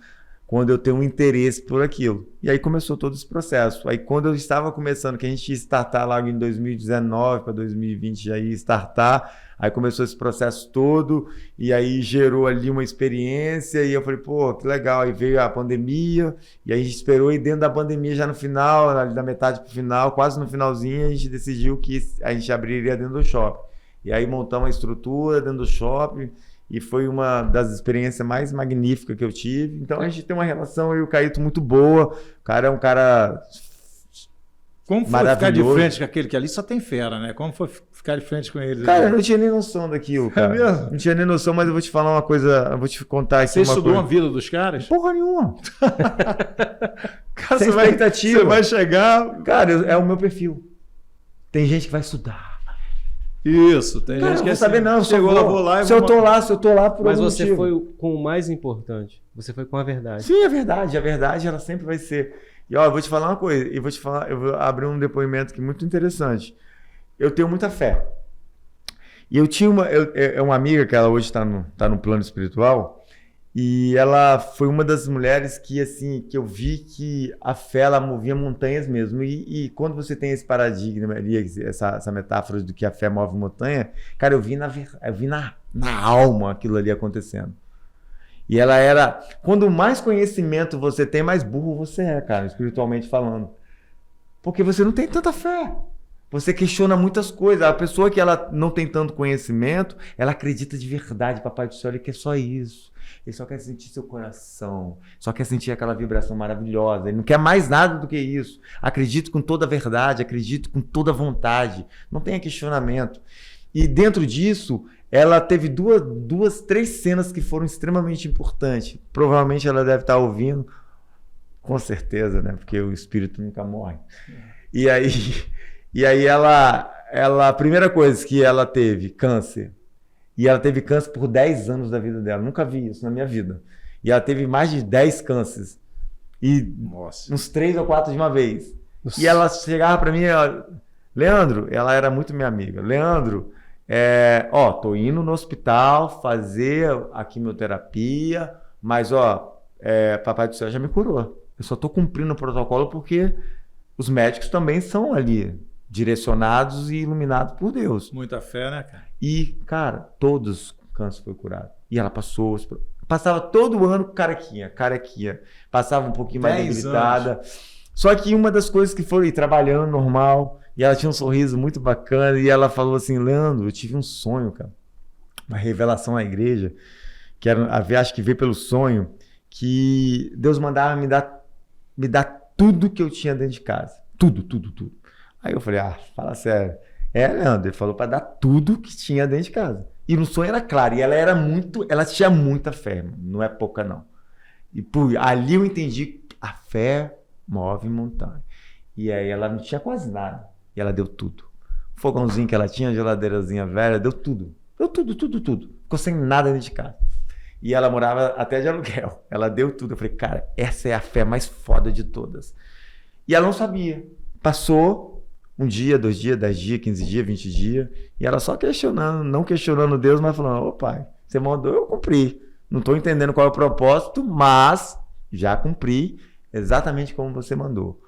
quando eu tenho um interesse por aquilo. E aí começou todo esse processo. Aí quando eu estava começando, que a gente ia startar lá em 2019 para 2020, já ia startar, aí começou esse processo todo, e aí gerou ali uma experiência, e eu falei, pô, que legal. Aí veio a pandemia, e aí a gente esperou, e dentro da pandemia, já no final, da metade para o final, quase no finalzinho, a gente decidiu que a gente abriria dentro do shopping. E aí montamos uma estrutura dentro do shopping, e foi uma das experiências mais magníficas que eu tive. Então a gente tem uma relação, eu e o Caíto, muito boa. O cara é um cara Como foi ficar de maravilhoso. frente com aquele que ali só tem fera, né? Como foi ficar de frente com ele? Cara, eu não tinha nem noção daquilo, cara. mesmo? Não tinha nem noção, mas eu vou te falar uma coisa, eu vou te contar aqui Você uma estudou coisa. a vida dos caras? Porra nenhuma. Cara, Sem expectativa. Você vai chegar... Cara, é o meu perfil. Tem gente que vai estudar. Isso, tem Cara, gente eu que vou saber não, chegou lá, vou lá e se eu vou... tô lá por Mas algum você motivo. foi com o mais importante. Você foi com a verdade. Sim, a verdade ela sempre vai ser. E ó, eu vou te falar uma coisa, eu vou abrir um depoimento que é muito interessante. Eu tenho muita fé. E eu tinha uma amiga que ela hoje tá no plano espiritual, e ela foi uma das mulheres que assim, que eu vi que a fé ela movia montanhas mesmo. E quando você tem esse paradigma, essa metáfora do que a fé move montanha, cara, eu vi na alma aquilo ali acontecendo. E ela era... Quando mais conhecimento você tem, mais burro você é, cara, espiritualmente falando. Porque você não tem tanta fé. Você questiona muitas coisas. A pessoa que ela não tem tanto conhecimento, ela acredita de verdade, Papai do Céu, ele quer só isso. Ele só quer sentir seu coração. Só quer sentir aquela vibração maravilhosa. Ele não quer mais nada do que isso. Acredito com toda a verdade, acredito com toda a vontade. Não tenha questionamento. E dentro disso... Ela teve três cenas que foram extremamente importantes. Provavelmente ela deve estar ouvindo, com certeza, né? Porque o espírito nunca morre. E aí ela, a primeira coisa que ela teve, câncer. E ela teve câncer por 10 anos da vida dela. Nunca vi isso na minha vida. E ela teve mais de 10 cânceres. E Nossa. uns 3 ou 4 de uma vez. Nossa. E ela chegava para mim, Leandro, ela era muito minha amiga. Leandro, tô indo no hospital fazer a quimioterapia, mas Papai do Céu já me curou. Eu só tô cumprindo o protocolo porque os médicos também são ali direcionados e iluminados por Deus. Muita fé, né, cara? E, cara, todos o câncer foi curado. E ela passava todo ano carequinha. Passava um pouquinho mais 10 debilitada. Só que uma das coisas que foi trabalhando normal, e ela tinha um sorriso muito bacana, e ela falou assim, Leandro, eu tive um sonho, cara, uma revelação na igreja, que era, acho que veio pelo sonho, que Deus mandava me dar tudo que eu tinha dentro de casa. Tudo. Aí eu falei, fala sério. Leandro, ele falou para dar tudo que tinha dentro de casa. E no sonho era claro, e ela tinha muita fé, não é pouca não. E ali eu entendi que a fé move montanha. E aí ela não tinha quase nada. E ela deu tudo. O fogãozinho que ela tinha, a geladeirazinha velha, deu tudo. Tudo. Ficou sem nada dentro de casa. E ela morava até de aluguel. Ela deu tudo. Eu falei, cara, essa é a fé mais foda de todas. E ela não sabia. Passou um dia, 2 dias, 10 dias, 15 dias, 20 dias. E ela só questionando, não questionando Deus, mas falando, ô pai, você mandou, eu cumpri. Não estou entendendo qual é o propósito, mas já cumpri exatamente como você mandou.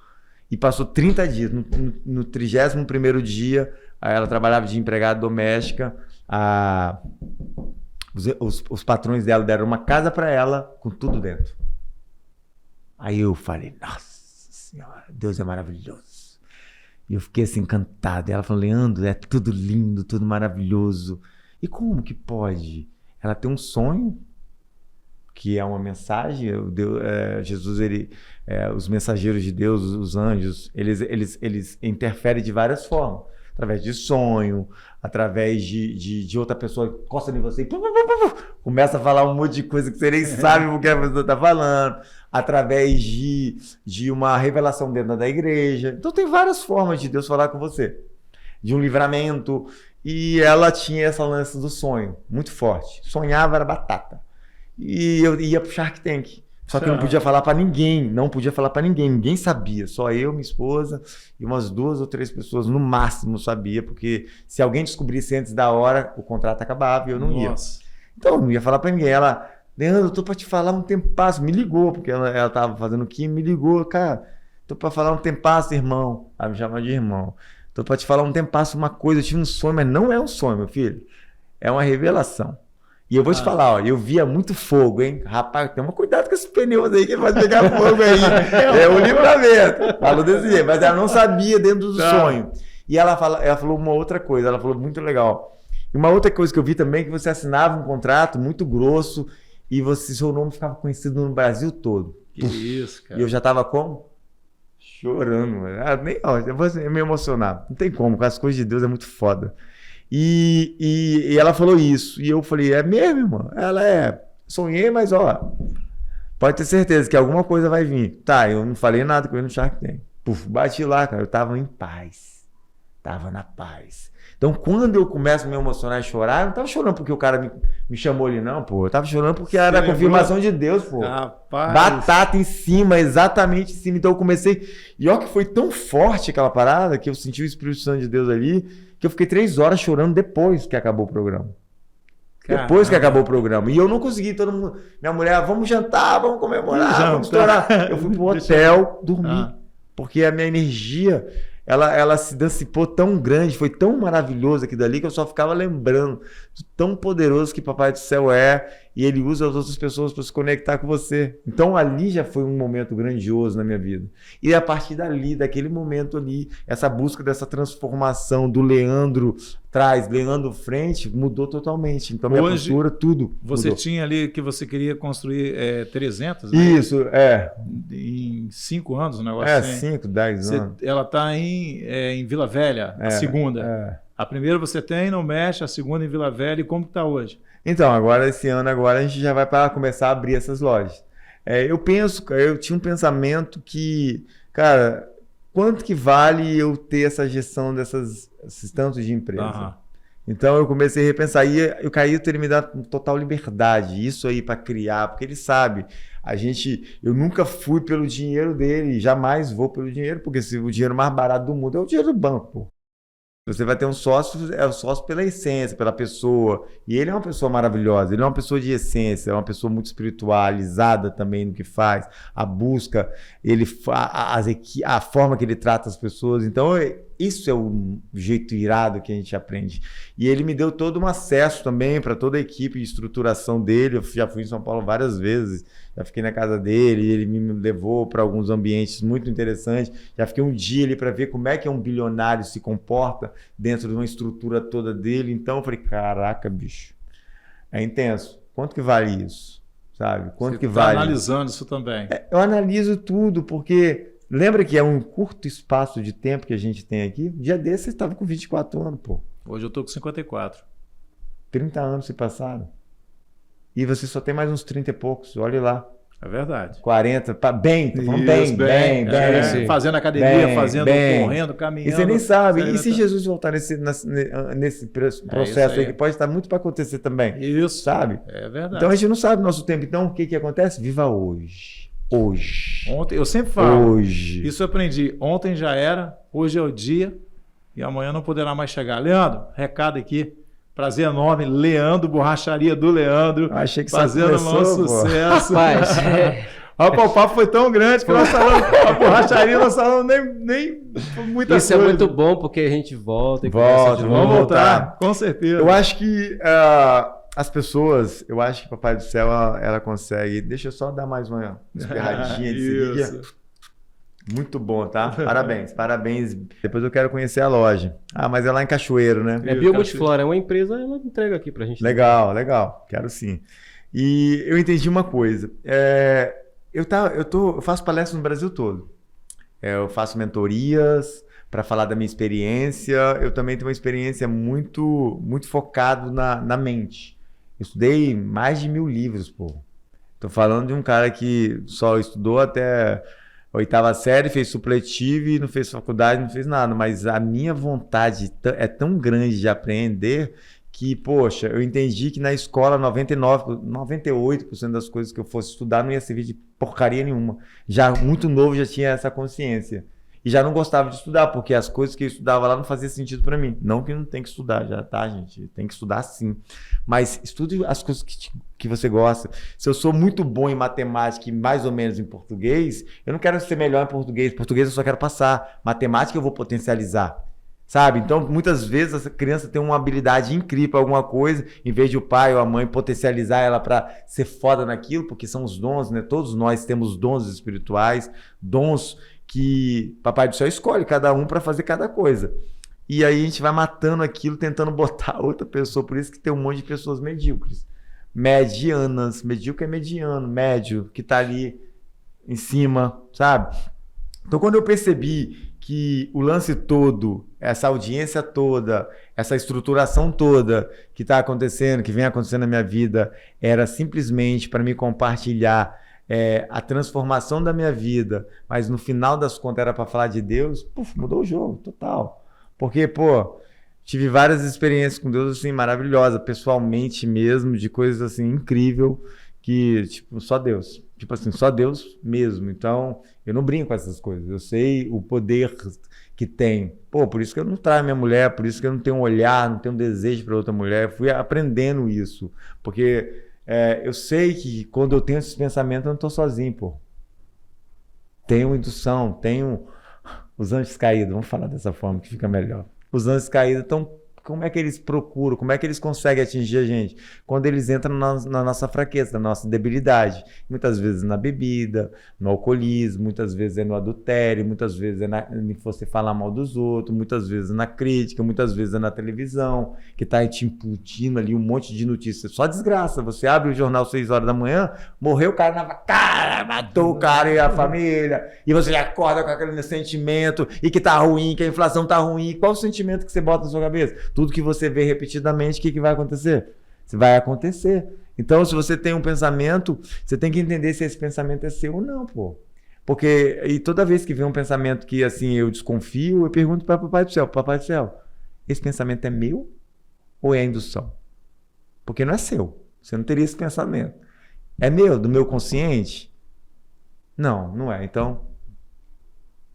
E passou 30 dias. No 31º dia, ela trabalhava de empregada doméstica. Os patrões dela deram uma casa para ela com tudo dentro. Aí eu falei, nossa senhora, Deus é maravilhoso. E eu fiquei assim encantado. E ela falou, Leandro, é tudo lindo, tudo maravilhoso. E como que pode? Ela tem um sonho, que é uma mensagem. Jesus, os mensageiros de Deus, os anjos, eles interferem de várias formas. Através de sonho, através de outra pessoa que encosta em você e começa a falar um monte de coisa que você nem sabe o que a pessoa está falando. Através de uma revelação dentro da igreja. Então tem várias formas de Deus falar com você. De um livramento. E ela tinha essa lance do sonho, muito forte. Sonhava, era batata. E eu ia pro Shark Tank. Só que eu não podia falar para ninguém. Ninguém sabia. Só eu, minha esposa e umas 2 ou 3 pessoas no máximo sabia, porque se alguém descobrisse antes da hora, o contrato acabava e eu não ia. Então eu não ia falar para ninguém. Ela, Leandro, eu tô para te falar um tempasso. Me ligou, porque ela tava fazendo química, me ligou. Cara, tô para falar um tempasso, irmão. Ela me chama de irmão. Tô para te falar um tempasso, uma coisa. Eu tive um sonho, mas não é um sonho, meu filho. É uma revelação. E eu vou te falar, ó, eu via muito fogo, hein? Rapaz, toma cuidado com esses pneus aí que vai pegar fogo aí. É o livramento. Falou desse jeito, mas ela não sabia dentro do sonho. E ela falou uma outra coisa, ela falou muito legal. E uma outra coisa que eu vi também, que você assinava um contrato muito grosso e seu nome ficava conhecido no Brasil todo. Que isso, cara. E eu já tava como? chorando, mano. Eu vou me emocionar. Não tem como, com as coisas de Deus é muito foda. E ela falou isso. E eu falei, é mesmo, irmão? Ela sonhei, mas ó, pode ter certeza que alguma coisa vai vir. Tá, eu não falei nada com ele no Shark Tank. Puf, bati lá, cara. Eu tava em paz. Tava na paz. Então, quando eu começo a me emocionar e chorar, eu não tava chorando porque o cara me chamou ali, não, pô. Eu tava chorando porque era a confirmação de Deus, pô. Rapaz. Batata em cima, exatamente em cima. Então eu comecei. E ó, que foi tão forte aquela parada que eu senti o Espírito Santo de Deus ali, que eu fiquei 3 horas chorando depois que acabou o programa. Caramba. Depois que acabou o programa. E eu não consegui, todo mundo. Minha mulher, vamos jantar, vamos comemorar, vamos estourar. Eu fui pro hotel dormir. Porque a minha energia. Ela se dissipou tão grande, foi tão maravilhoso aquilo dali que eu só ficava lembrando de tão poderoso que Papai do Céu é e ele usa as outras pessoas para se conectar com você. Então ali já foi um momento grandioso na minha vida. E a partir dali, daquele momento ali, essa busca dessa transformação do Leandro Leandro frente, mudou totalmente. Então minha postura, tudo Você mudou. tinha ali que você queria construir 300, né? Isso, Em 5 anos o negócio assim. 5, 10 anos. Ela está em Vila Velha, a segunda. A primeira você tem no Mexe, a segunda em Vila Velha. E como que está hoje? Então, agora esse ano a gente já vai para começar a abrir essas lojas. Eu tinha um pensamento que, cara, quanto que vale eu ter essa gestão esses tantos de empresa? Então eu comecei a repensar. E o Caíto ele me dá total liberdade, isso aí para criar, porque ele sabe. Eu nunca fui pelo dinheiro dele, jamais vou pelo dinheiro, porque o dinheiro mais barato do mundo é o dinheiro do banco, pô. Você vai ter um sócio, é o sócio pela essência, pela pessoa. E ele é uma pessoa maravilhosa, ele é uma pessoa de essência, é uma pessoa muito espiritualizada também no que faz. A busca, a forma que ele trata as pessoas. Então, isso é o jeito irado que a gente aprende. E ele me deu todo um acesso também para toda a equipe de estruturação dele. Eu já fui em São Paulo várias vezes, já fiquei na casa dele, ele me levou para alguns ambientes muito interessantes. Já fiquei um dia ali para ver como é que um bilionário se comporta dentro de uma estrutura toda dele. Então eu falei, caraca, bicho, é intenso. Quanto que vale isso? Sabe? Quanto que vale? Você está analisando isso também. Eu analiso tudo, porque lembra que é um curto espaço de tempo que a gente tem aqui? Um dia desse você estava com 24 anos, pô. Hoje eu estou com 54. 30 anos se passaram. E você só tem mais uns 30 e poucos, olha lá. É verdade. 40, tô falando bem. Fazendo academia, bem. correndo, caminhando. E você nem sabe. E se Jesus voltar nesse processo aí, que pode estar muito para acontecer também. Isso. Sabe? É verdade. Então a gente não sabe o nosso tempo. Então o que acontece? Viva hoje. Hoje. Ontem, eu sempre falo. Hoje. Isso eu aprendi. Ontem já era, hoje é o dia e amanhã não poderá mais chegar. Leandro, recado aqui. Prazer enorme, Leandro, Borracharia do Leandro. Achei que fazendo o nosso sucesso. Rapaz, o papo foi tão grande que nós falamos, a borracharia nós falamos nem muita isso coisa. É muito bom porque a gente volta e Volta, Vamos voltar, com certeza. Eu acho que as pessoas, eu acho que o Papai do Céu, ela consegue. Deixa eu só dar mais uma espirradinha de seguida. Muito bom, tá? Parabéns. Depois eu quero conhecer a loja. Mas é lá em Cachoeiro, né? É Biomultiflora, é uma empresa, ela entrega aqui pra gente. Legal. Quero sim. E eu entendi uma coisa. Eu faço palestras no Brasil todo. Eu faço mentorias para falar da minha experiência. Eu também tenho uma experiência muito, muito focado na mente. Eu estudei mais de 1000 livros, pô. Tô falando de um cara que só estudou até 8ª série, fez supletivo, não fez faculdade, não fez nada. Mas a minha vontade é tão grande de aprender que, poxa, eu entendi que na escola 98% das coisas que eu fosse estudar não ia servir de porcaria nenhuma. Já muito novo já tinha essa consciência. E já não gostava de estudar, porque as coisas que eu estudava lá não faziam sentido para mim. Não que não tem que estudar, já tá, gente? Tem que estudar sim. Mas estude as coisas que você gosta. Se eu sou muito bom em matemática e mais ou menos em português, eu não quero ser melhor em português. Português eu só quero passar. Matemática eu vou potencializar. Sabe? Então, muitas vezes, essa criança tem uma habilidade incrível para alguma coisa, em vez de o pai ou a mãe potencializar ela para ser foda naquilo, porque são os dons, né? Todos nós temos dons espirituais, dons que Papai do Céu escolhe cada um para fazer cada coisa. E aí a gente vai matando aquilo, tentando botar outra pessoa. Por isso que tem um monte de pessoas medíocres. Medianas. Medíocre é mediano, médio, que tá ali em cima, sabe? Então, quando eu percebi que o lance todo, essa audiência toda, essa estruturação toda que está acontecendo, que vem acontecendo na minha vida, era simplesmente para me compartilhar a transformação da minha vida, mas no final das contas era para falar de Deus, mudou o jogo, total. Porque, tive várias experiências com Deus, assim, maravilhosas, pessoalmente mesmo, de coisas, assim, incrível, que, tipo, só Deus. Tipo assim, só Deus mesmo. Então, eu não brinco com essas coisas. Eu sei o poder que tem. Por isso que eu não traio minha mulher, por isso que eu não tenho um olhar, não tenho um desejo para outra mulher. Eu fui aprendendo isso. Porque eu sei que quando eu tenho esses pensamentos, eu não estou sozinho, Tenho indução, tenho os anjos caídos. Vamos falar dessa forma que fica melhor. Os anjos caídos estão... Como é que eles procuram? Como é que eles conseguem atingir a gente? Quando eles entram na nossa fraqueza, na nossa debilidade. Muitas vezes na bebida, no alcoolismo, muitas vezes é no adultério, muitas vezes é em você falar mal dos outros, muitas vezes na crítica, muitas vezes é na televisão, que está te imputindo ali um monte de notícias. Só desgraça. Você abre o jornal 6 horas da manhã, morreu o cara matou o cara e a família, e você acorda com aquele sentimento, e que tá ruim, que a inflação tá ruim. Qual o sentimento que você bota na sua cabeça? Tudo que você vê repetidamente, o que vai acontecer? Vai acontecer. Então, se você tem um pensamento, você tem que entender se esse pensamento é seu ou não, Porque, e toda vez que vem um pensamento que, assim, eu desconfio, eu pergunto para Papai do Céu, esse pensamento é meu ou é a indução? Porque não é seu. Você não teria esse pensamento. É meu, do meu consciente? Não, não é. Então,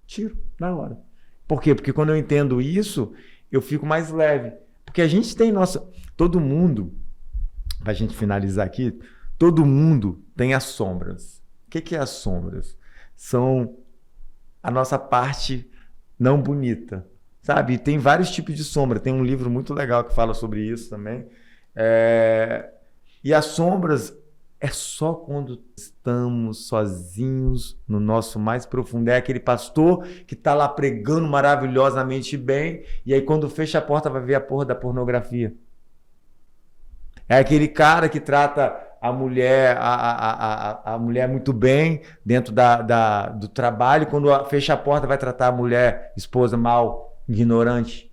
tiro na hora. Por quê? Porque quando eu entendo isso, eu fico mais leve. Porque a gente tem todo mundo, para a gente finalizar aqui, todo mundo tem as sombras. O que é as sombras? São a nossa parte não bonita, sabe? Tem vários tipos de sombra. Tem um livro muito legal que fala sobre isso também. E as sombras é só quando estamos sozinhos no nosso mais profundo. É aquele pastor que está lá pregando maravilhosamente bem, e aí quando fecha a porta vai ver a porra da pornografia. É aquele cara que trata a mulher, a mulher muito bem dentro do trabalho, quando fecha a porta vai tratar a mulher, esposa, mal, ignorante.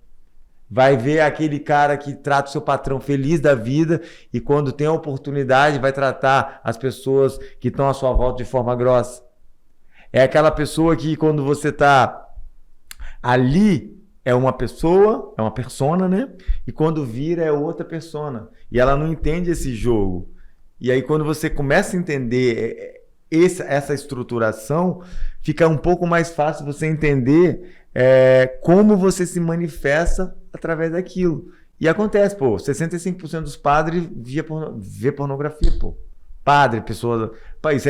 Vai ver aquele cara que trata o seu patrão feliz da vida e quando tem a oportunidade vai tratar as pessoas que estão à sua volta de forma grossa. É aquela pessoa que quando você está ali é uma pessoa, é uma persona, né? E quando vira é outra persona. E ela não entende esse jogo. E aí quando você começa a entender essa estruturação, fica um pouco mais fácil você entender como você se manifesta através daquilo. E acontece, 65% dos padres vê pornografia, Padre, pessoa...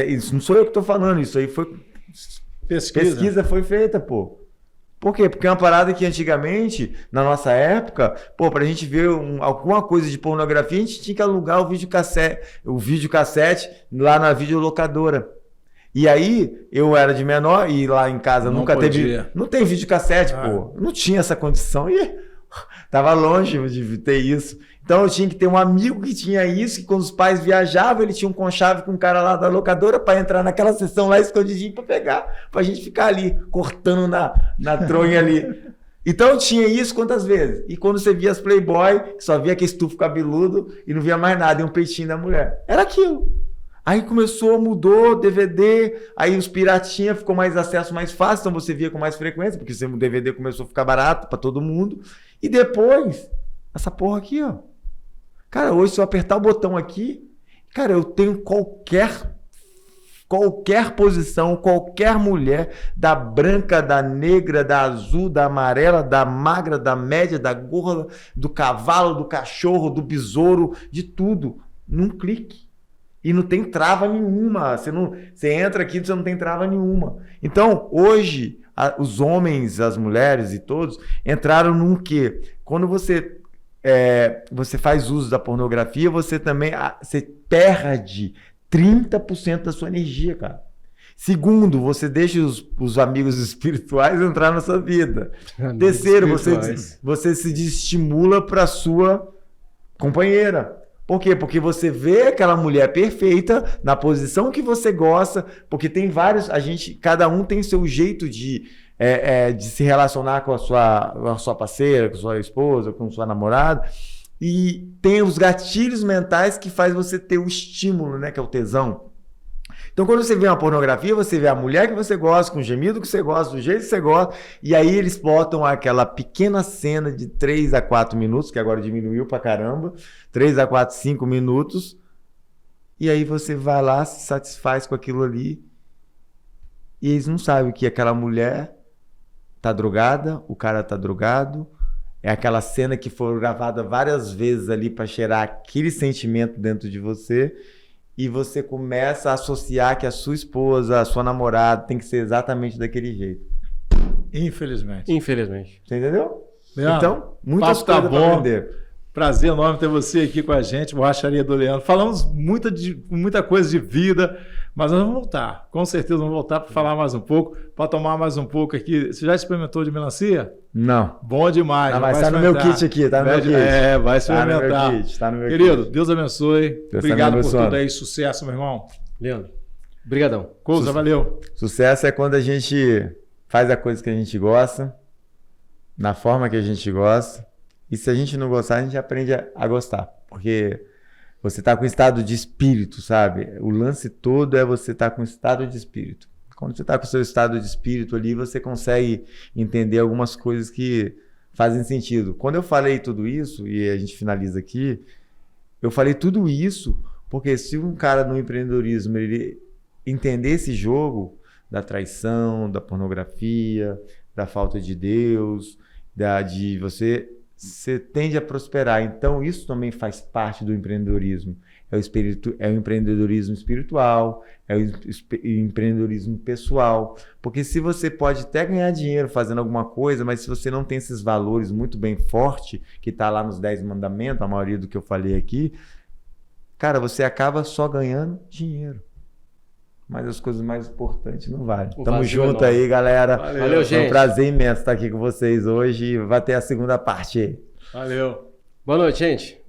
Isso não sou eu que estou falando, isso aí foi... Pesquisa foi feita, Por quê? Porque é uma parada que antigamente, na nossa época, pra gente ver alguma coisa de pornografia, a gente tinha que alugar o videocassete lá na videolocadora. E aí, eu era de menor e lá em casa nunca teve... Não tem videocassete, Não tinha essa condição e tava longe de ter isso. Então eu tinha que ter um amigo que tinha isso, que quando os pais viajavam, ele tinha um conchave com um cara lá da locadora para entrar naquela sessão lá escondidinho para pegar, pra gente ficar ali, cortando na tronha ali. Então eu tinha isso quantas vezes? E quando você via as Playboy, só via aquele estufo cabeludo e não via mais nada, e um peitinho da mulher. Era aquilo. Aí mudou, DVD, aí os piratinha ficou mais acesso mais fácil, então você via com mais frequência, porque o DVD começou a ficar barato para todo mundo. E depois, essa porra aqui, Cara, hoje se eu apertar o botão aqui, cara, eu tenho qualquer posição, qualquer mulher, da branca, da negra, da azul, da amarela, da magra, da média, da gorda, do cavalo, do cachorro, do besouro, de tudo, num clique. E não tem trava nenhuma. Você entra aqui e você não tem trava nenhuma. Então, hoje, os homens, as mulheres e todos entraram num quê? Quando você faz uso da pornografia, você também você perde 30% da sua energia, cara. Segundo, você deixa os amigos espirituais entrar na sua vida. Terceiro, você se desestimula para sua companheira. Por quê? Porque você vê aquela mulher perfeita, na posição que você gosta, porque tem vários, cada um tem seu jeito de se relacionar com a sua parceira, com a sua esposa, com a sua namorada, e tem os gatilhos mentais que faz você ter o estímulo, né, que é o tesão. Então, quando você vê uma pornografia, você vê a mulher que você gosta, com o gemido que você gosta, do jeito que você gosta, e aí eles botam aquela pequena cena de 3 a 4 minutos, que agora diminuiu pra caramba, 3 a 4, 5 minutos, e aí você vai lá, se satisfaz com aquilo ali, e eles não sabem que aquela mulher tá drogada, o cara tá drogado, é aquela cena que foi gravada várias vezes ali para cheirar aquele sentimento dentro de você, e você começa a associar que a sua esposa, a sua namorada tem que ser exatamente daquele jeito. Infelizmente. Você entendeu? Leandro, então, muitas papo tá coisas para aprender. Prazer enorme ter você aqui com a gente, Borracharia do Leandro. Falamos muita coisa de vida, mas nós vamos voltar. Com certeza vamos voltar para falar mais um pouco, para tomar mais um pouco aqui. Você já experimentou de melancia? Não. Bom demais. Não, mas tá no meu kit aqui, tá no meu kit. Vai experimentar. Tá no meu Querido, kit. Deus abençoe. Deus Obrigado por abençoe. tudo aí. Sucesso, meu irmão. Leandro, brigadão. Cousa, valeu. Sucesso é quando a gente faz a coisa que a gente gosta, na forma que a gente gosta. E se a gente não gostar, a gente aprende a gostar. Porque você tá com estado de espírito, sabe? O lance todo é você tá com estado de espírito. Quando você tá com o seu estado de espírito ali, você consegue entender algumas coisas que fazem sentido. Quando eu falei tudo isso, e a gente finaliza aqui, eu falei tudo isso porque se um cara no empreendedorismo ele entender esse jogo da traição, da pornografia, da falta de Deus, de você tende a prosperar. Então, isso também faz parte do empreendedorismo. É o empreendedorismo espiritual, é o empreendedorismo pessoal. Porque se você pode até ganhar dinheiro fazendo alguma coisa, mas se você não tem esses valores muito bem fortes, que está lá nos 10 mandamentos, a maioria do que eu falei aqui, cara, você acaba só ganhando dinheiro. Mas as coisas mais importantes não valem. Tamo junto aí, galera. Valeu, gente. É um prazer imenso estar aqui com vocês hoje. Vai ter a segunda parte aí. Valeu. Boa noite, gente.